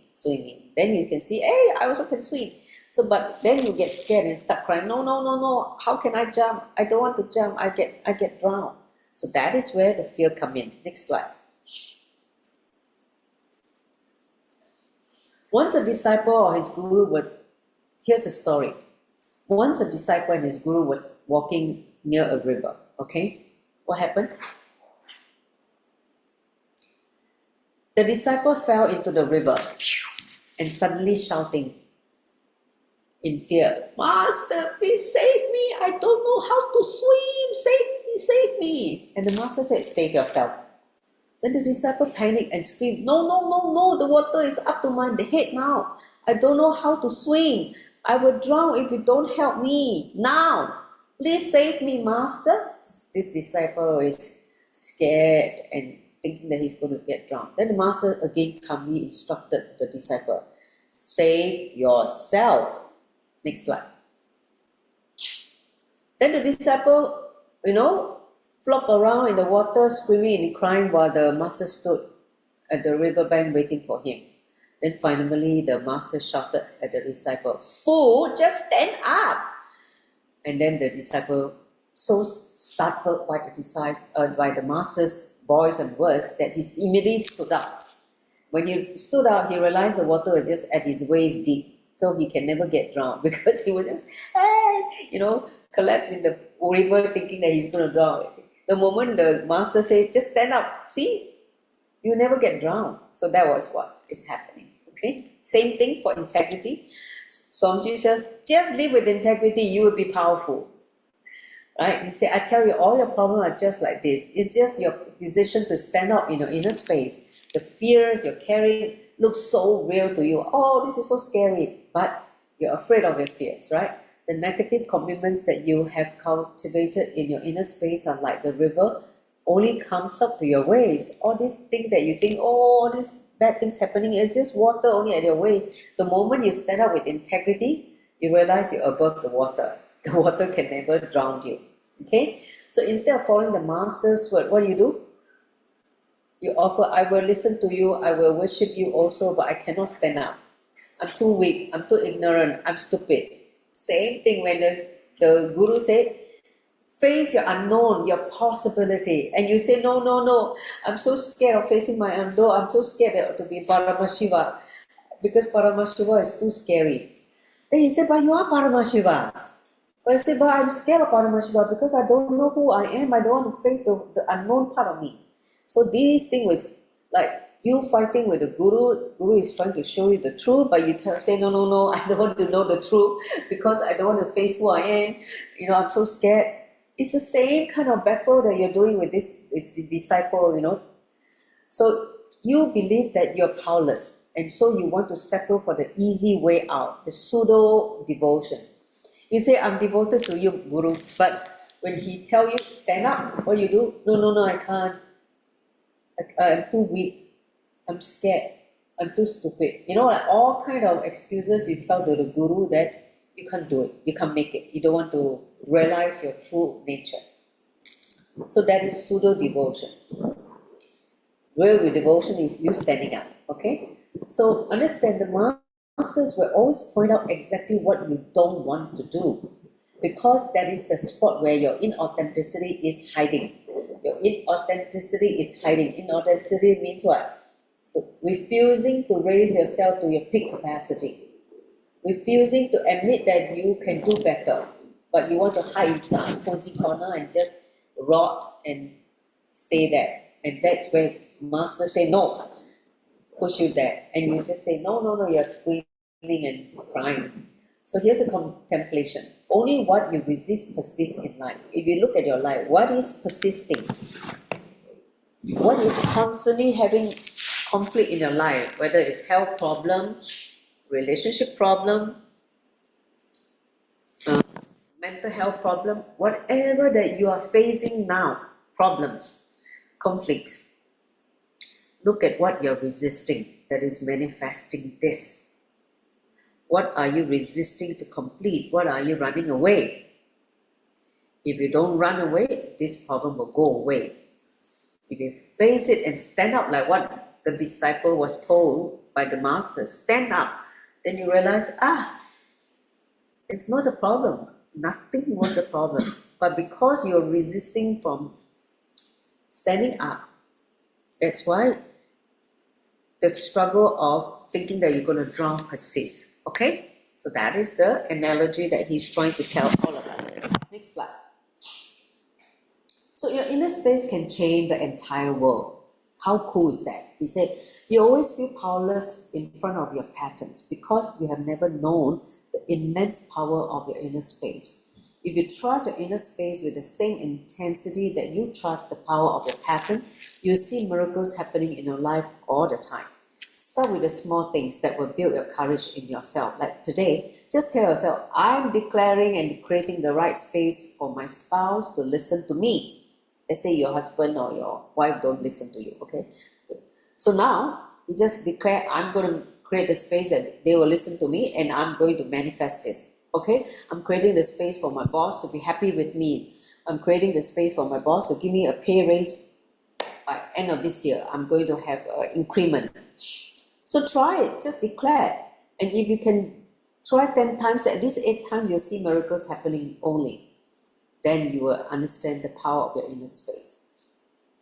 Then you can see, hey, I also can swim. So, but then you get scared and start crying, no, how can I jump? I don't want to jump, I get drowned. So that is where the fear comes in. Next slide. Once a disciple or his guru would, here's a story. Once a disciple and his guru were walking near a river, okay? What happened? The disciple fell into the river and suddenly shouting in fear, Master, please save me. I don't know how to swim. Save me. And the master said, save yourself. Then the disciple panicked and screamed, no, the water is up to my head now. I don't know how to swim. I will drown if you don't help me. Now, please save me, Master. This disciple is scared and thinking that he's going to get drowned. Then the master again calmly instructed the disciple, save yourself. Next slide. Then the disciple, flopped around in the water, screaming and crying while the master stood at the riverbank waiting for him. Then finally the master shouted at the disciple, fool, just stand up. And then the disciple, so startled by the master's voice and words, that he immediately stood up. When he stood up, he realized the water was just at his waist deep, so he can never get drowned because he was just, collapsed in the river thinking that he's going to drown. The moment the master said, just stand up, see, you never get drowned. So that was what is happening. Okay, same thing for integrity. Swamiji says, just live with integrity, you will be powerful. Right? He said, I tell you, all your problems are just like this. It's just your decision to stand up in your inner space. The fears you're carrying look so real to you. Oh, this is so scary. But you're afraid of your fears, right? The negative commitments that you have cultivated in your inner space are like the river, only comes up to your waist. All these things that you think, all these bad things happening, it's just water only at your waist. The moment you stand up with integrity, you realize you're above the water. The water can never drown you. Okay? So instead of following the master's word, what do? You offer, I will listen to you, I will worship you also, but I cannot stand up. I'm too weak, I'm too ignorant, I'm stupid. Same thing when the guru said, face your unknown, your possibility. And you say, no, I'm so scared of facing my unknown. I'm so scared to be Paramashiva because Paramashiva is too scary. Then he said, but you are Paramashiva. But I said, but I'm scared of Paramashiva because I don't know who I am. I don't want to face the unknown part of me. So this thing was like you fighting with the guru. Guru is trying to show you the truth, but you say, no, I don't want to know the truth because I don't want to face who I am. I'm so scared. It's the same kind of battle that you're doing with this disciple, So you believe that you're powerless, and so you want to settle for the easy way out, the pseudo devotion. You say, I'm devoted to you, Guru, but when he tell you, stand up, what do you do? No, I can't. I'm too weak. I'm scared. I'm too stupid. Like all kind of excuses you tell to the Guru that you can't do it. You can't make it. You don't want to realize your true nature. So that is pseudo-devotion. Real devotion is you standing up. Okay? So understand the masters will always point out exactly what you don't want to do. because that is the spot where your inauthenticity is hiding. Your inauthenticity is hiding. Inauthenticity means what? Refusing to raise yourself to your peak capacity. Refusing to admit that you can do better, but you want to hide in some cozy corner and just rot and stay there. And that's where Master say no, push you there. And you just say, no, no, no, you're screaming and crying. So here's a contemplation. Only what you resist persists in life. If you look at your life, what is persisting? What is constantly having conflict in your life? Whether it's health problem, relationship problem, mental health problem, whatever that you are facing now, problems, conflicts. Look at what you're resisting that is manifesting this. What are you resisting to complete? What are you running away? If you don't run away, this problem will go away. If you face it and stand up like what the disciple was told by the master, stand up, then you realize, it's not a problem. Nothing was a problem. But because you're resisting from standing up, that's why the struggle of thinking that you're going to drown persists. Okay? So that is the analogy that he's trying to tell all of us. Next slide. So your inner space can change the entire world. How cool is that? He said, you always feel powerless in front of your patterns because you have never known the immense power of your inner space. If you trust your inner space with the same intensity that you trust the power of your pattern, you'll see miracles happening in your life all the time. Start with the small things that will build your courage in yourself. Like today, just tell yourself, I'm declaring and creating the right space for my spouse to listen to me. Let's say your husband or your wife don't listen to you, okay? So now, you just declare, I'm going to create a space that they will listen to me and I'm going to manifest this, okay? I'm creating the space for my boss to be happy with me. I'm creating the space for my boss to give me a pay raise by end of this year. I'm going to have an increment. So try it, just declare. And if you can try 10 times, at least 8 times, you'll see miracles happening only. Then you will understand the power of your inner space.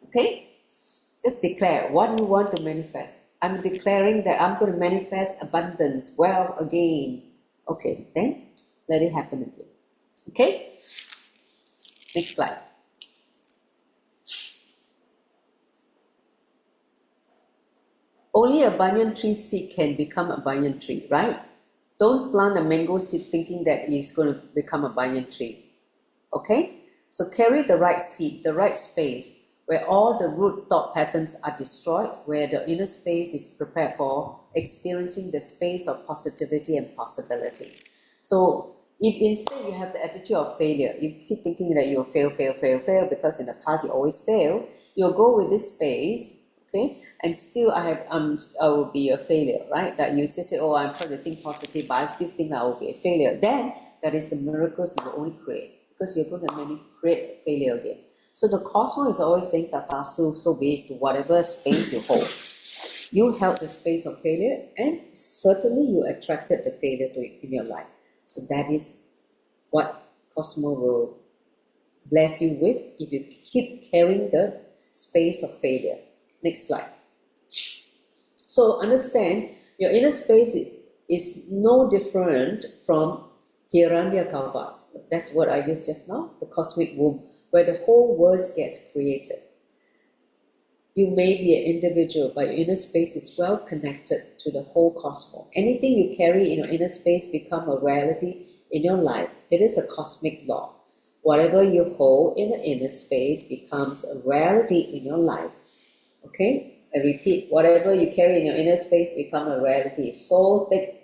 Okay? Just declare what you want to manifest. I'm declaring that I'm going to manifest abundance, wealth again. Okay, then let it happen again. Okay? Next slide. Only a banyan tree seed can become a banyan tree, right? Don't plant a mango seed thinking that it's going to become a banyan tree. Okay? So carry the right seed, the right space, where all the root thought patterns are destroyed, where the inner space is prepared for experiencing the space of positivity and possibility. So if instead you have the attitude of failure, you keep thinking that you'll fail, because in the past you always fail, you'll go with this space, okay, and still I will be a failure, right? That you just say, oh, I'm trying to think positive, but I still think I will be a failure. Then that is the miracles you will only create, because you're going to create failure again. So the cosmos is always saying, Tatasu, so be it, to whatever space you hold. You held the space of failure, and certainly you attracted the failure in your life. So that is what Cosmo will bless you with if you keep carrying the space of failure. Next slide. So understand, your inner space is no different from Hiranyakapa. That's what I used just now, the cosmic womb, where the whole world gets created. You may be an individual, but your inner space is well connected to the whole cosmos. Anything you carry in your inner space becomes a reality in your life. It is a cosmic law. Whatever you hold in the inner space becomes a reality in your life. Okay? I repeat, whatever you carry in your inner space becomes a reality. So take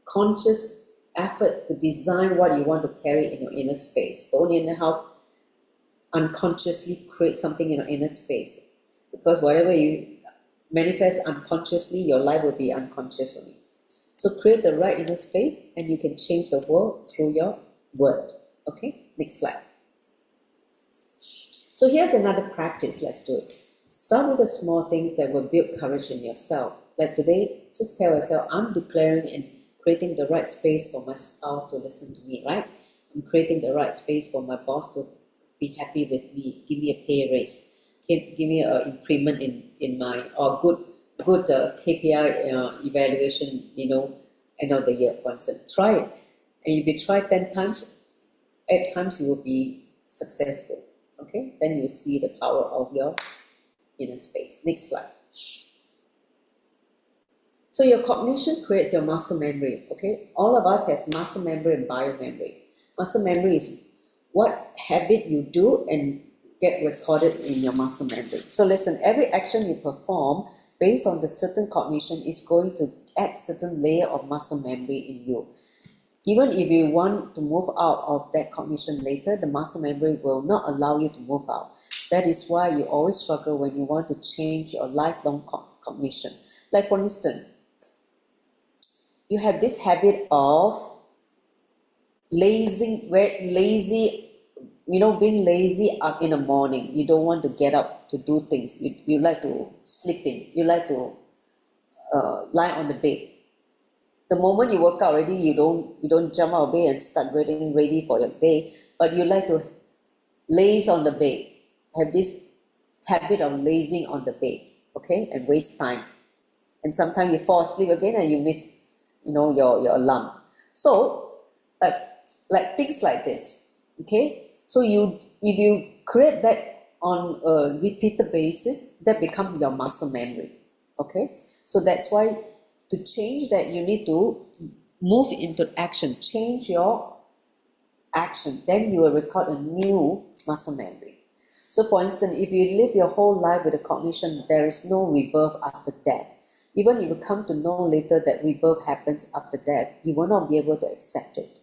conscious effort to design what you want to carry in your inner space. Don't anyhow unconsciously create something in your inner space, because whatever you manifest unconsciously, your life will be unconsciously. So create the right inner space and you can change the world through your word. Okay, next slide. So here's another practice. Let's do it. Start with the small things that will build courage in yourself. Like today, just tell yourself, I'm declaring and creating the right space for my spouse to listen to me, right? I'm creating the right space for my boss to be happy with me, give me a pay raise, give me an increment in my, or good KPI evaluation, end of the year, for instance. Try it. And if you try 10 times, 8 times you will be successful. Okay? Then you see the power of your inner space. Next slide. So your cognition creates your muscle memory. Okay? All of us has muscle memory and bio memory. Muscle memory is what habit you do and get recorded in your muscle memory. So listen, every action you perform based on the certain cognition is going to add certain layer of muscle memory in you. Even if you want to move out of that cognition later, the muscle memory will not allow you to move out. That is why you always struggle when you want to change your lifelong cognition. Like for instance, you have this habit of lazy, being lazy up in the morning. You don't want to get up to do things. You like to sleep in. You like to lie on the bed. The moment you work out already, you don't jump out of bed and start getting ready for your day, but you like to laze on the bed. Have this habit of lazing on the bed, okay, and waste time. And sometimes you fall asleep again and you miss, your alarm. So, like things like this, okay. So if you create that on a repeated basis, that becomes your muscle memory, okay. So that's why, to change that, you need to move into action, change your action, then you will record a new muscle memory. So for instance, if you live your whole life with the cognition there is no rebirth after death, even if you come to know later that rebirth happens after death, you will not be able to accept it.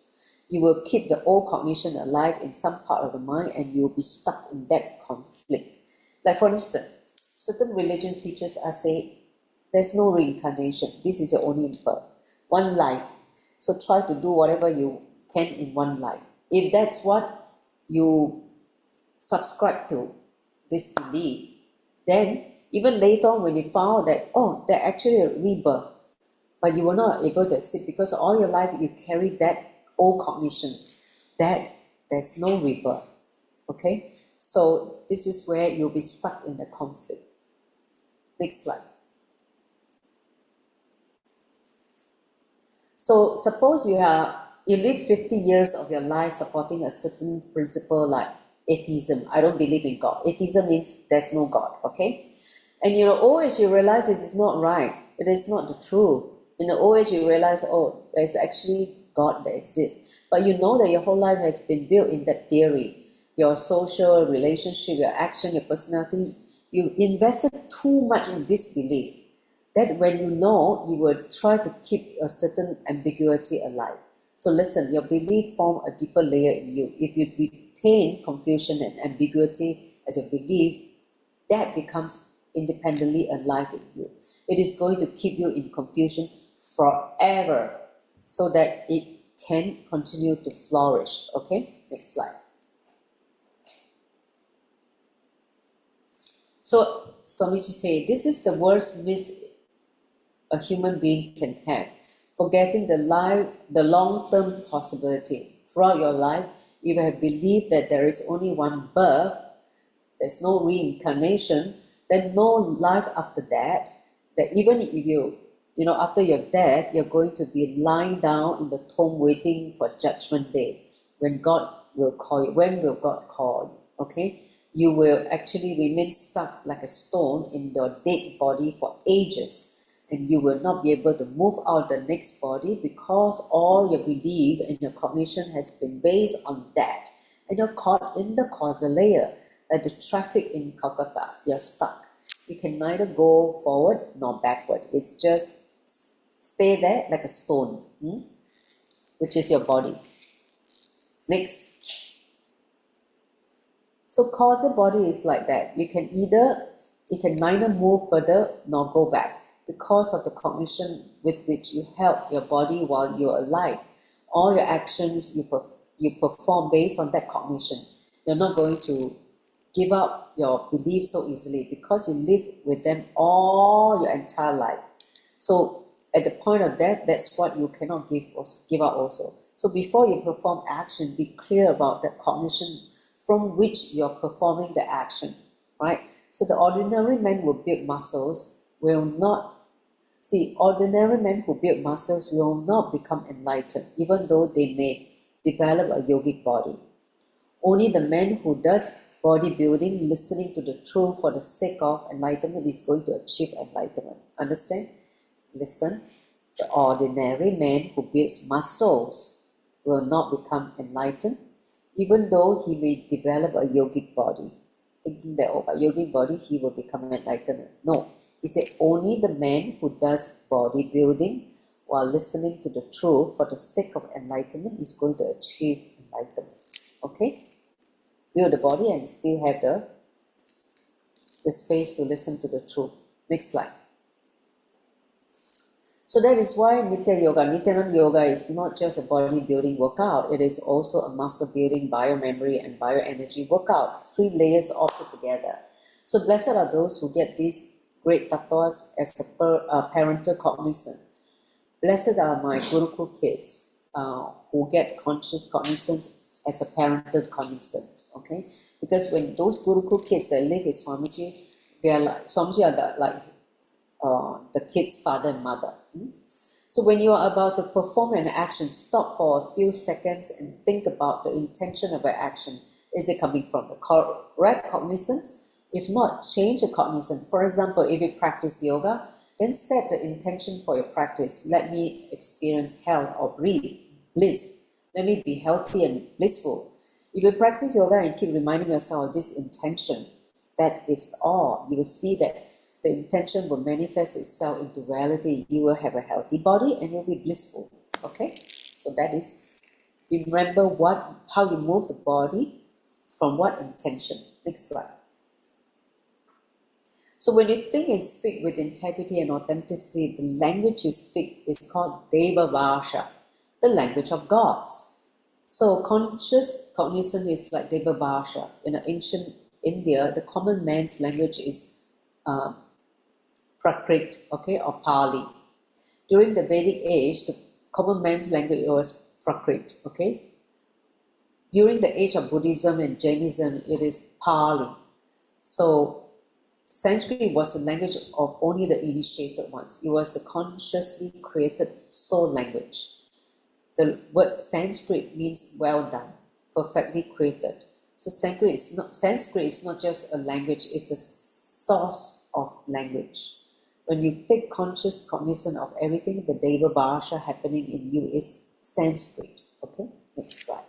You will keep the old cognition alive in some part of the mind and you will be stuck in that conflict. Like for instance, certain religion teachers are saying, there's no reincarnation. This is your only birth. One life. So try to do whatever you can in one life. If that's what you subscribe to, this belief, then even later on when you found that, they're actually a rebirth, but you were not able to accept because all your life you carry that old cognition that there's no rebirth. Okay? So this is where you'll be stuck in the conflict. Next slide. So suppose you live 50 years of your life supporting a certain principle like atheism. I don't believe in God. Atheism means there's no God, okay? And in the old age you realize this is not right. It is not the truth. In the old age you realize, there's actually God that exists. But you know that your whole life has been built in that theory. Your social relationship, your action, your personality, you invested too much in this belief. That when you know, you will try to keep a certain ambiguity alive. So listen, your belief form a deeper layer in you. If you retain confusion and ambiguity as your belief, that becomes independently alive in you. It is going to keep you in confusion forever so that it can continue to flourish. Okay, next slide. So Swamiji say, this is the worst miss a human being can have, forgetting the long-term possibility. Throughout your life, you have believed that there is only one birth, there's no reincarnation, then no life after that, that even if you, after your death, you're going to be lying down in the tomb waiting for Judgment Day, when God will call you. When will God call you? Okay? You will actually remain stuck like a stone in your dead body for ages. And you will not be able to move out the next body because all your belief and your cognition has been based on that. And you're caught in the causal layer, like the traffic in Calcutta. You're stuck. You can neither go forward nor backward. It's just stay there like a stone, which is your body. Next. So causal body is like that. You can neither move further nor go back, because of the cognition with which you held your body while you're alive. All your actions you perform based on that cognition. You're not going to give up your beliefs so easily because you live with them all your entire life. So at the point of death, that's what you cannot give out also. So before you perform action, be clear about the cognition from which you're performing the action, right? So the ordinary man who build muscles will not, ordinary men who build muscles will not become enlightened, even though they may develop a yogic body. Only the man who does bodybuilding, listening to the truth for the sake of enlightenment, is going to achieve enlightenment. Understand? Listen, the ordinary man who builds muscles will not become enlightened, even though he may develop a yogic body, thinking that by yogic body he will become enlightened. No, he said only the man who does bodybuilding while listening to the truth for the sake of enlightenment is going to achieve enlightenment. Okay? Build the body and still have the space to listen to the truth. Next slide. So that is why Nityananda Yoga is not just a bodybuilding workout. It is also a muscle building, biomemory and bioenergy workout. 3 layers all put together. So blessed are those who get these great tattvas as a parental cognizance. Blessed are my Gurukul kids who get conscious cognizance as a parental cognizance. Okay? Because when those Gurukul kids that live with Swamiji, they are like, Swamiji are like the kid's father and mother. So when you are about to perform an action, stop for a few seconds and think about the intention of an action. Is it coming from the correct cognizance? If not, change the cognizance. For example, if you practice yoga, then set the intention for your practice. Let me experience health or bliss. Let me be healthy and blissful. If you practice yoga and keep reminding yourself of this intention, that is all. You will see that the intention will manifest itself into reality. You will have a healthy body and you'll be blissful. Okay? So that is, remember how you move the body from what intention. Next slide. So when you think and speak with integrity and authenticity, the language you speak is called Deva Bhasha, the language of gods. So conscious cognizance is like Deva Bhasha. In ancient India, the common man's language is Prakrit, okay, or Pali. During the Vedic age, the common man's language was Prakrit, okay. During the age of Buddhism and Jainism, it is Pali. So Sanskrit was the language of only the initiated ones. It was the consciously created soul language. The word Sanskrit means well done, perfectly created. So Sanskrit is not just a language, it's a source of language. When you take conscious cognizance of everything, the Deva Bhasha happening in you is Sanskrit. Okay, next slide.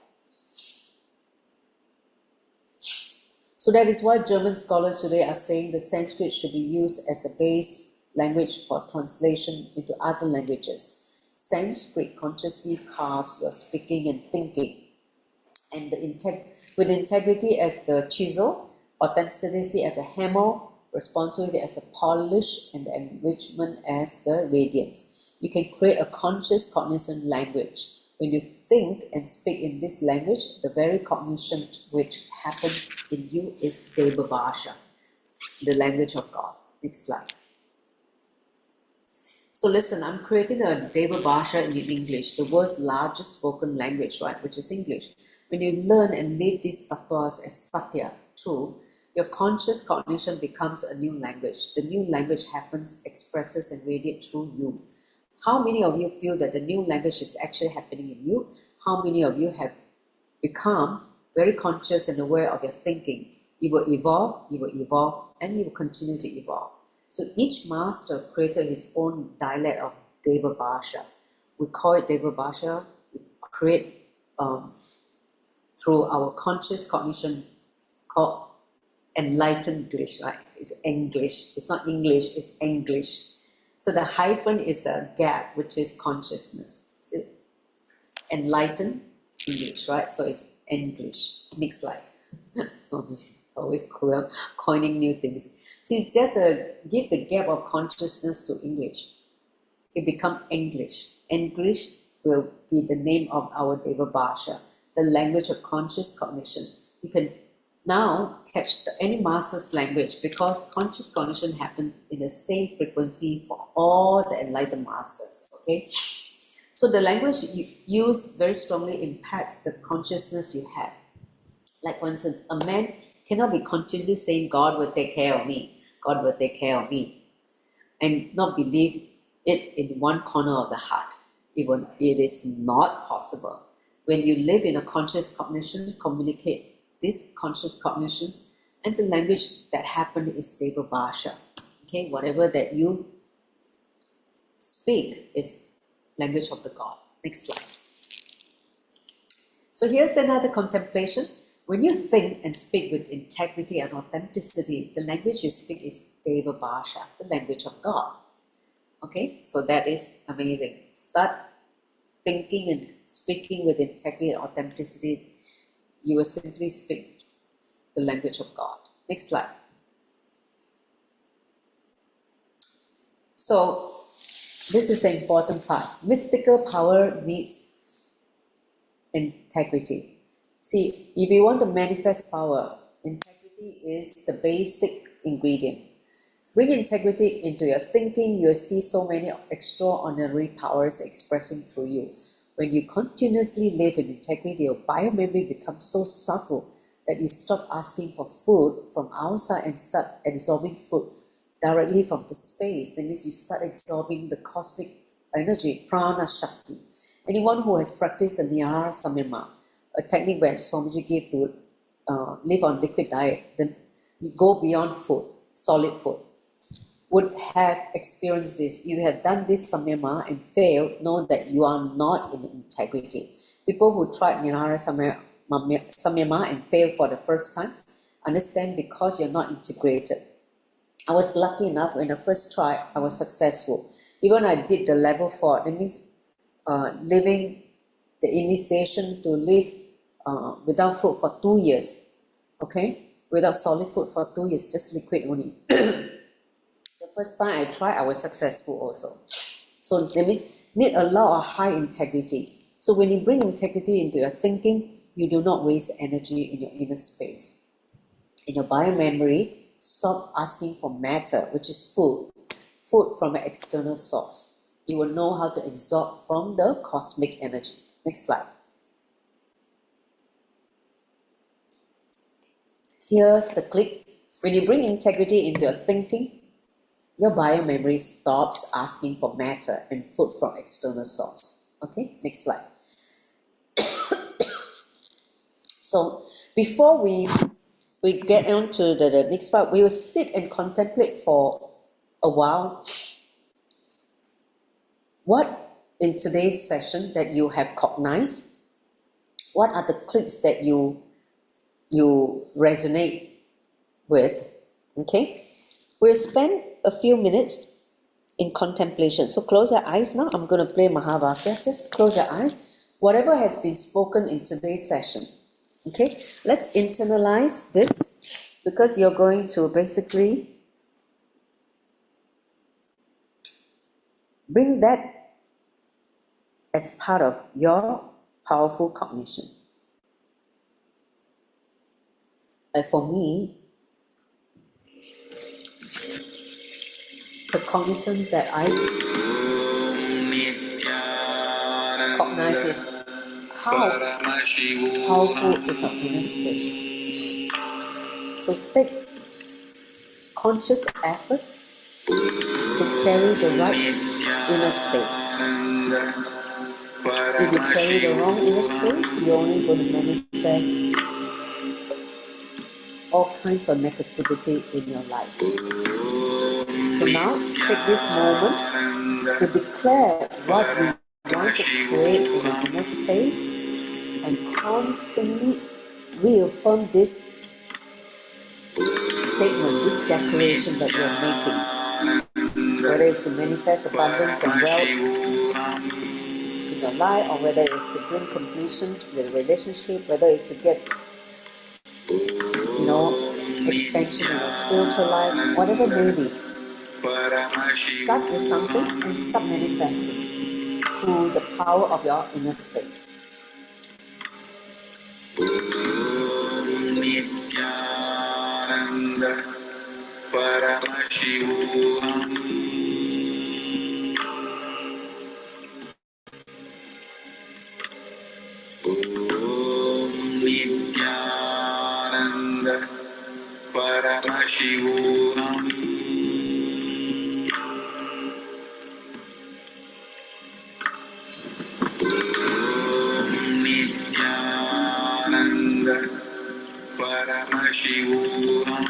So that is why German scholars today are saying the Sanskrit should be used as a base language for translation into other languages. Sanskrit consciously carves your speaking and thinking, and with integrity as the chisel, authenticity as a hammer, responsibility as the polish, and the enrichment as the radiance. You can create a conscious cognizant language. When you think and speak in this language, the very cognition which happens in you is Deva Bhasha, the language of God. Next slide. So listen, I'm creating a Deva Bhasha in English, the world's largest spoken language, right, which is English. When you learn and live these tattvas as satya, truth, your conscious cognition becomes a new language. The new language happens, expresses and radiates through you. How many of you feel that the new language is actually happening in you? How many of you have become very conscious and aware of your thinking? You will evolve, and you will continue to evolve. So each master created his own dialect of Deva Bhasha. We call it Deva Bhasha. We create through our conscious cognition called Enlightened English, right? It's English. It's not English, it's English. So the hyphen is a gap, which is consciousness. See? Enlightened English, right? So it's English. Next slide. So it's always cool, coining new things. See, just give the gap of consciousness to English. It becomes English. English will be the name of our Deva Bhasha, the language of conscious cognition. You can Now catch any master's language, because conscious cognition happens in the same frequency for all the enlightened masters. Okay, so the language you use very strongly impacts the consciousness you have. Like for instance, a man cannot be continuously saying God will take care of me, God will take care of me, and not believe it in one corner of the heart. It is not possible. When you live in a conscious cognition, communicate these conscious cognitions, and the language that happened is Deva Bhasha. Okay, whatever that you speak is language of the God. Next slide. So here's another contemplation. When you think and speak with integrity and authenticity, the language you speak is Deva Bhasha, the language of God. Okay, so that is amazing. Start thinking and speaking with integrity and authenticity. You will simply speak the language of God. Next slide. So this is the important part. Mystical power needs integrity. See, if you want to manifest power, integrity is the basic ingredient. Bring integrity into your thinking, you will see so many extraordinary powers expressing through you. When you continuously live in integrity, your biomemory becomes so subtle that you stop asking for food from outside and start absorbing food directly from the space. That means you start absorbing the cosmic energy, prana shakti. Anyone who has practiced a Niyara Samyama, a technique where Swamiji gave to live on liquid diet, then go beyond food, solid food, would have experienced this. You have done this samyama and failed, know that you are not in integrity. People who tried Niyara Samyama and failed for the first time, understand because you're not integrated. I was lucky enough when I first tried, I was successful. Even I did the level 4, that means living the initiation to live without food for 2 years, okay, without solid food for 2 years, just liquid only. The first time I tried, I was successful also. So that means need a lot of high integrity. So when you bring integrity into your thinking, you do not waste energy in your inner space. In your biomemory, stop asking for matter, which is food from an external source. You will know how to absorb from the cosmic energy. Next slide. Here's the click. When you bring integrity into your thinking, your biomemory stops asking for matter and food from external source. Okay, next slide. So before we get on to the next part, we will sit and contemplate for a while what in today's session that you have cognized, what are the clicks that you resonate with. Okay, we'll spend a few minutes in contemplation. So close your eyes now. I'm going to play Mahavakya. Just close your eyes. Whatever has been spoken in today's session. Okay, let's internalize this, because you're going to basically bring that as part of your powerful cognition. For me, the cognition that I cognize is how powerful is our inner space. So take conscious effort to carry the right inner space. If you carry the wrong inner space, you're only going to manifest all kinds of negativity in your life. So now, take this moment to declare what we want to create in the inner space and constantly reaffirm this statement, this declaration that you're making. Whether it's to manifest abundance and wealth in your life, or whether it's to bring completion to the relationship, whether it's to get expansion in your spiritual life, whatever it may be. Start with something and start manifesting through the power of your inner space. Paramashivoham. Om Nityananda Paramashivoham. Om Nityananda Paramashivoham.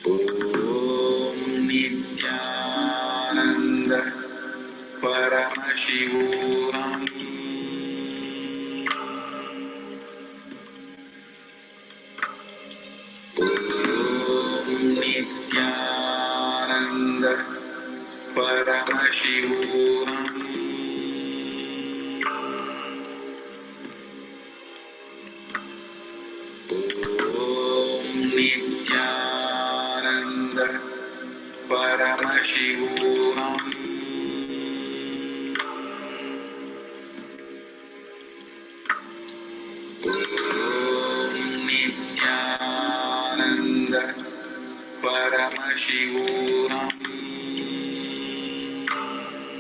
Om Nityananda Paramashivoham. Om Nityananda Paramashivoham. Om Nityananda Paramashivoham. Om Nityananda Paramashivoham. Om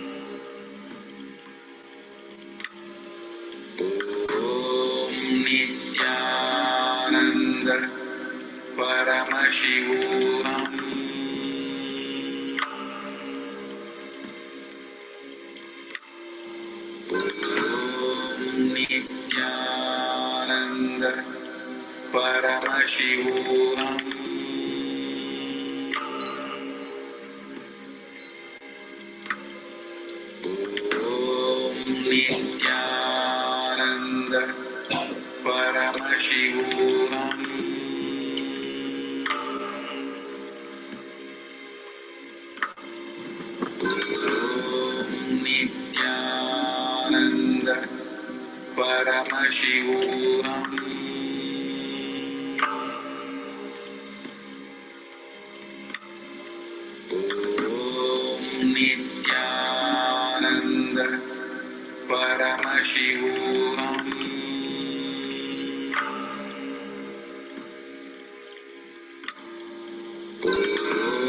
Nityananda Paramashivoham. Om Nityananda Paramashivoham. Om Nityananda Paramashivoham. Om Nityananda Paramashivoham. Om Nityananda Paramashivoham. Om Nityananda Paramashivoham.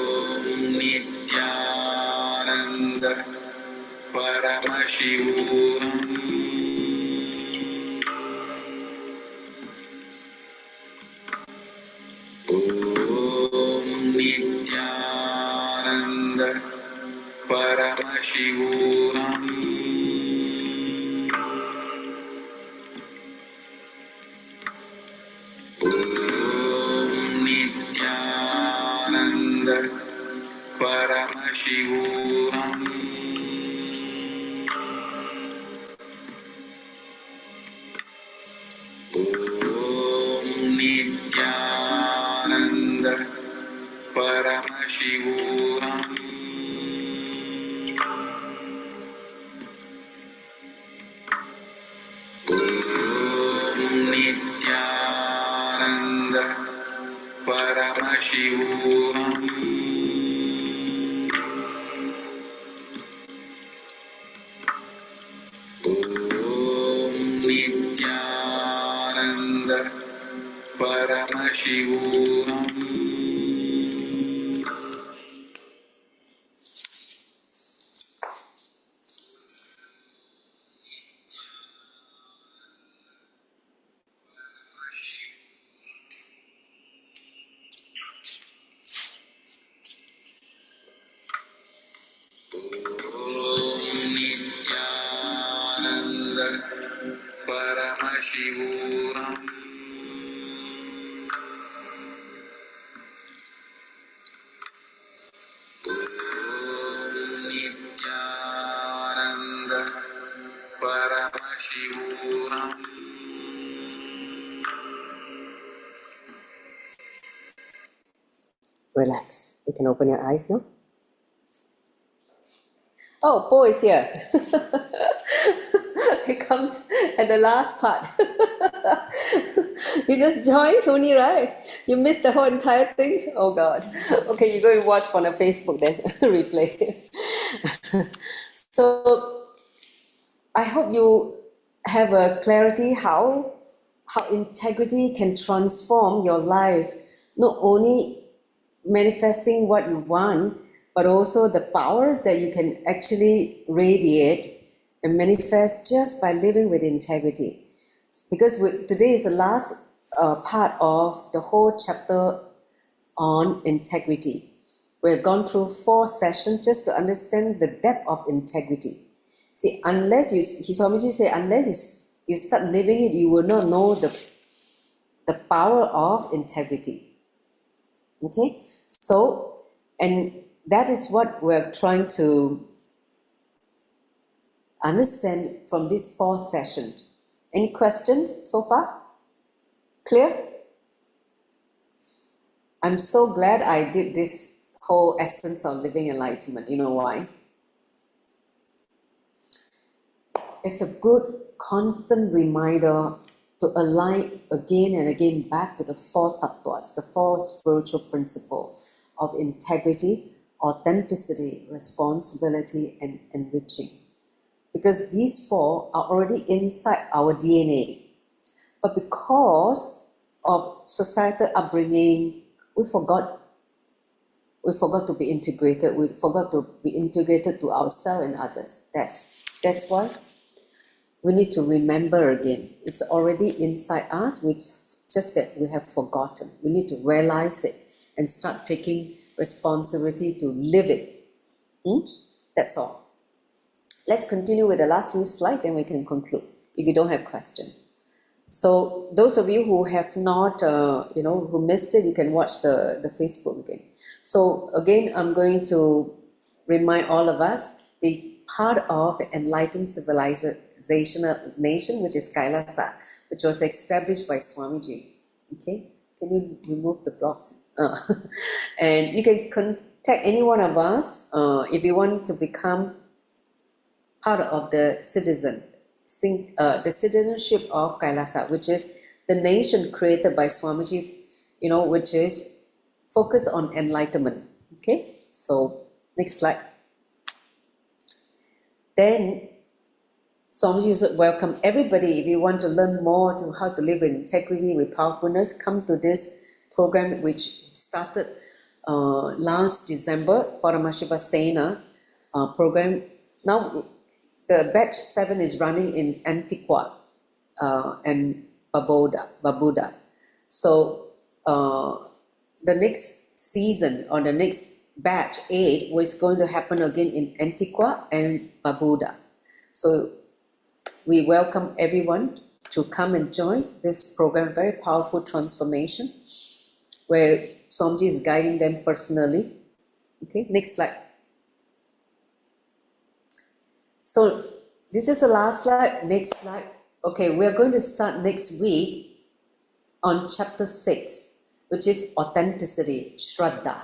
Om Nityananda Paramashivoham. Om Nityananda Paramashivoham. Om Nityananda Paramashivoham. Om Nityananda Paramashivoham. Om Nityananda Paramashivoham. Om Nityananda Paramashivoham. Om Nityananda Paramashivoham. Relax. You can open your eyes now. Oh, Po is here. He comes at the last part. You just joined only, right? You missed the whole entire thing? Oh, God. Okay, you go and watch on the Facebook then, replay. So, I hope you have a clarity how how integrity can transform your life, not only manifesting what you want, but also the powers that you can actually radiate and manifest just by living with integrity. Because today is the last part of the whole chapter on integrity. We have gone through 4 sessions just to understand the depth of integrity. See, Swamiji said, unless you start living it, you will not know the power of integrity. Okay, so, and that is what we're trying to understand from these 4 sessions. Any questions so far? Clear? I'm so glad I did this whole essence of living enlightenment. You know why? It's a good constant reminder to align again and again back to the 4 tattvas, the 4 spiritual principles of integrity, authenticity, responsibility, and enriching. Because these 4 are already inside our DNA. But because of societal upbringing, we forgot to be integrated. We forgot to be integrated to ourselves and others. That's why we need to remember again. It's already inside us, just that we have forgotten. We need to realize it and start taking responsibility to live it. That's all. Let's continue with the last few slides, then we can conclude, if you don't have question. So those of you who have not, who missed it, you can watch the Facebook again. So again, I'm going to remind all of us, be part of the enlightened civilizational nation, which is Kailasa, which was established by Swamiji. Okay, can you remove the blocks? And you can contact any one of us if you want to become part of the citizenship of Kailasa, which is the nation created by Swamiji, which is focused on enlightenment. Okay, so next slide. Then Swamiji would welcome everybody. If you want to learn more to how to live with integrity, with powerfulness, come to this program which started last December, Paramashiva Sena program. Now the batch 7 is running in Antigua and Barbuda. So the next season, or the next batch 8, was going to happen again in Antigua and Barbuda. So we welcome everyone to come and join this program, very powerful transformation, where Swamiji is guiding them personally. Okay, next slide. So this is the last slide. Next slide. Okay, we are going to start next week on chapter 6, which is authenticity, Shraddha.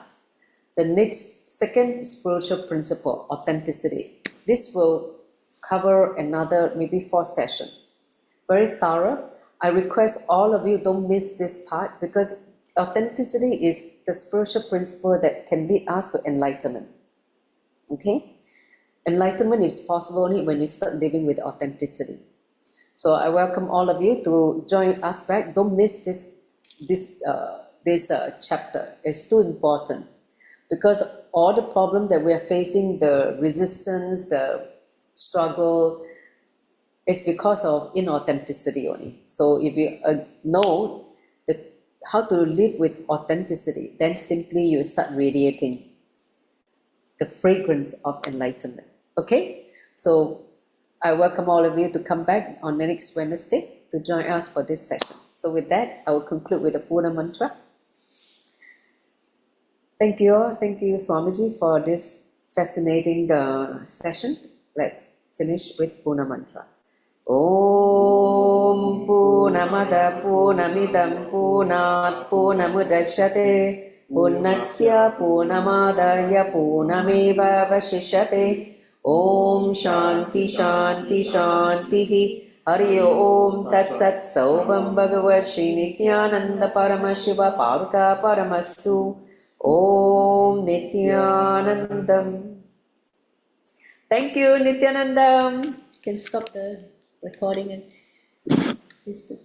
The next second spiritual principle, authenticity. This will cover another maybe 4 sessions. Very thorough. I request all of you don't miss this part, because authenticity is the spiritual principle that can lead us to enlightenment. Okay? Enlightenment is possible only when you start living with authenticity. So I welcome all of you to join us back. Don't miss this chapter. It's too important, because all the problem that we are facing, the resistance, the struggle, is because of inauthenticity only. So if you know how to live with authenticity, then simply you start radiating the fragrance of enlightenment. Okay, so I welcome all of you to come back on the next Wednesday to join us for this session. So with that, I will conclude with the Purna Mantra. Thank you all. Thank you, Swamiji, for this fascinating session. Let's finish with Purna Mantra. Om Purnamada Purnamidam Purnat Purnamudachyate Purnasya Purnamadaya Purnameva Vashishyate. Om Shanti Shanti Shanti Hari Om Tat Sat Saubham Bhagavad Shri Nityananda Paramashiva Parvata Paramastu. Om Nityanandam. Thank you, Nityanandam. You can stop the recording and Facebook.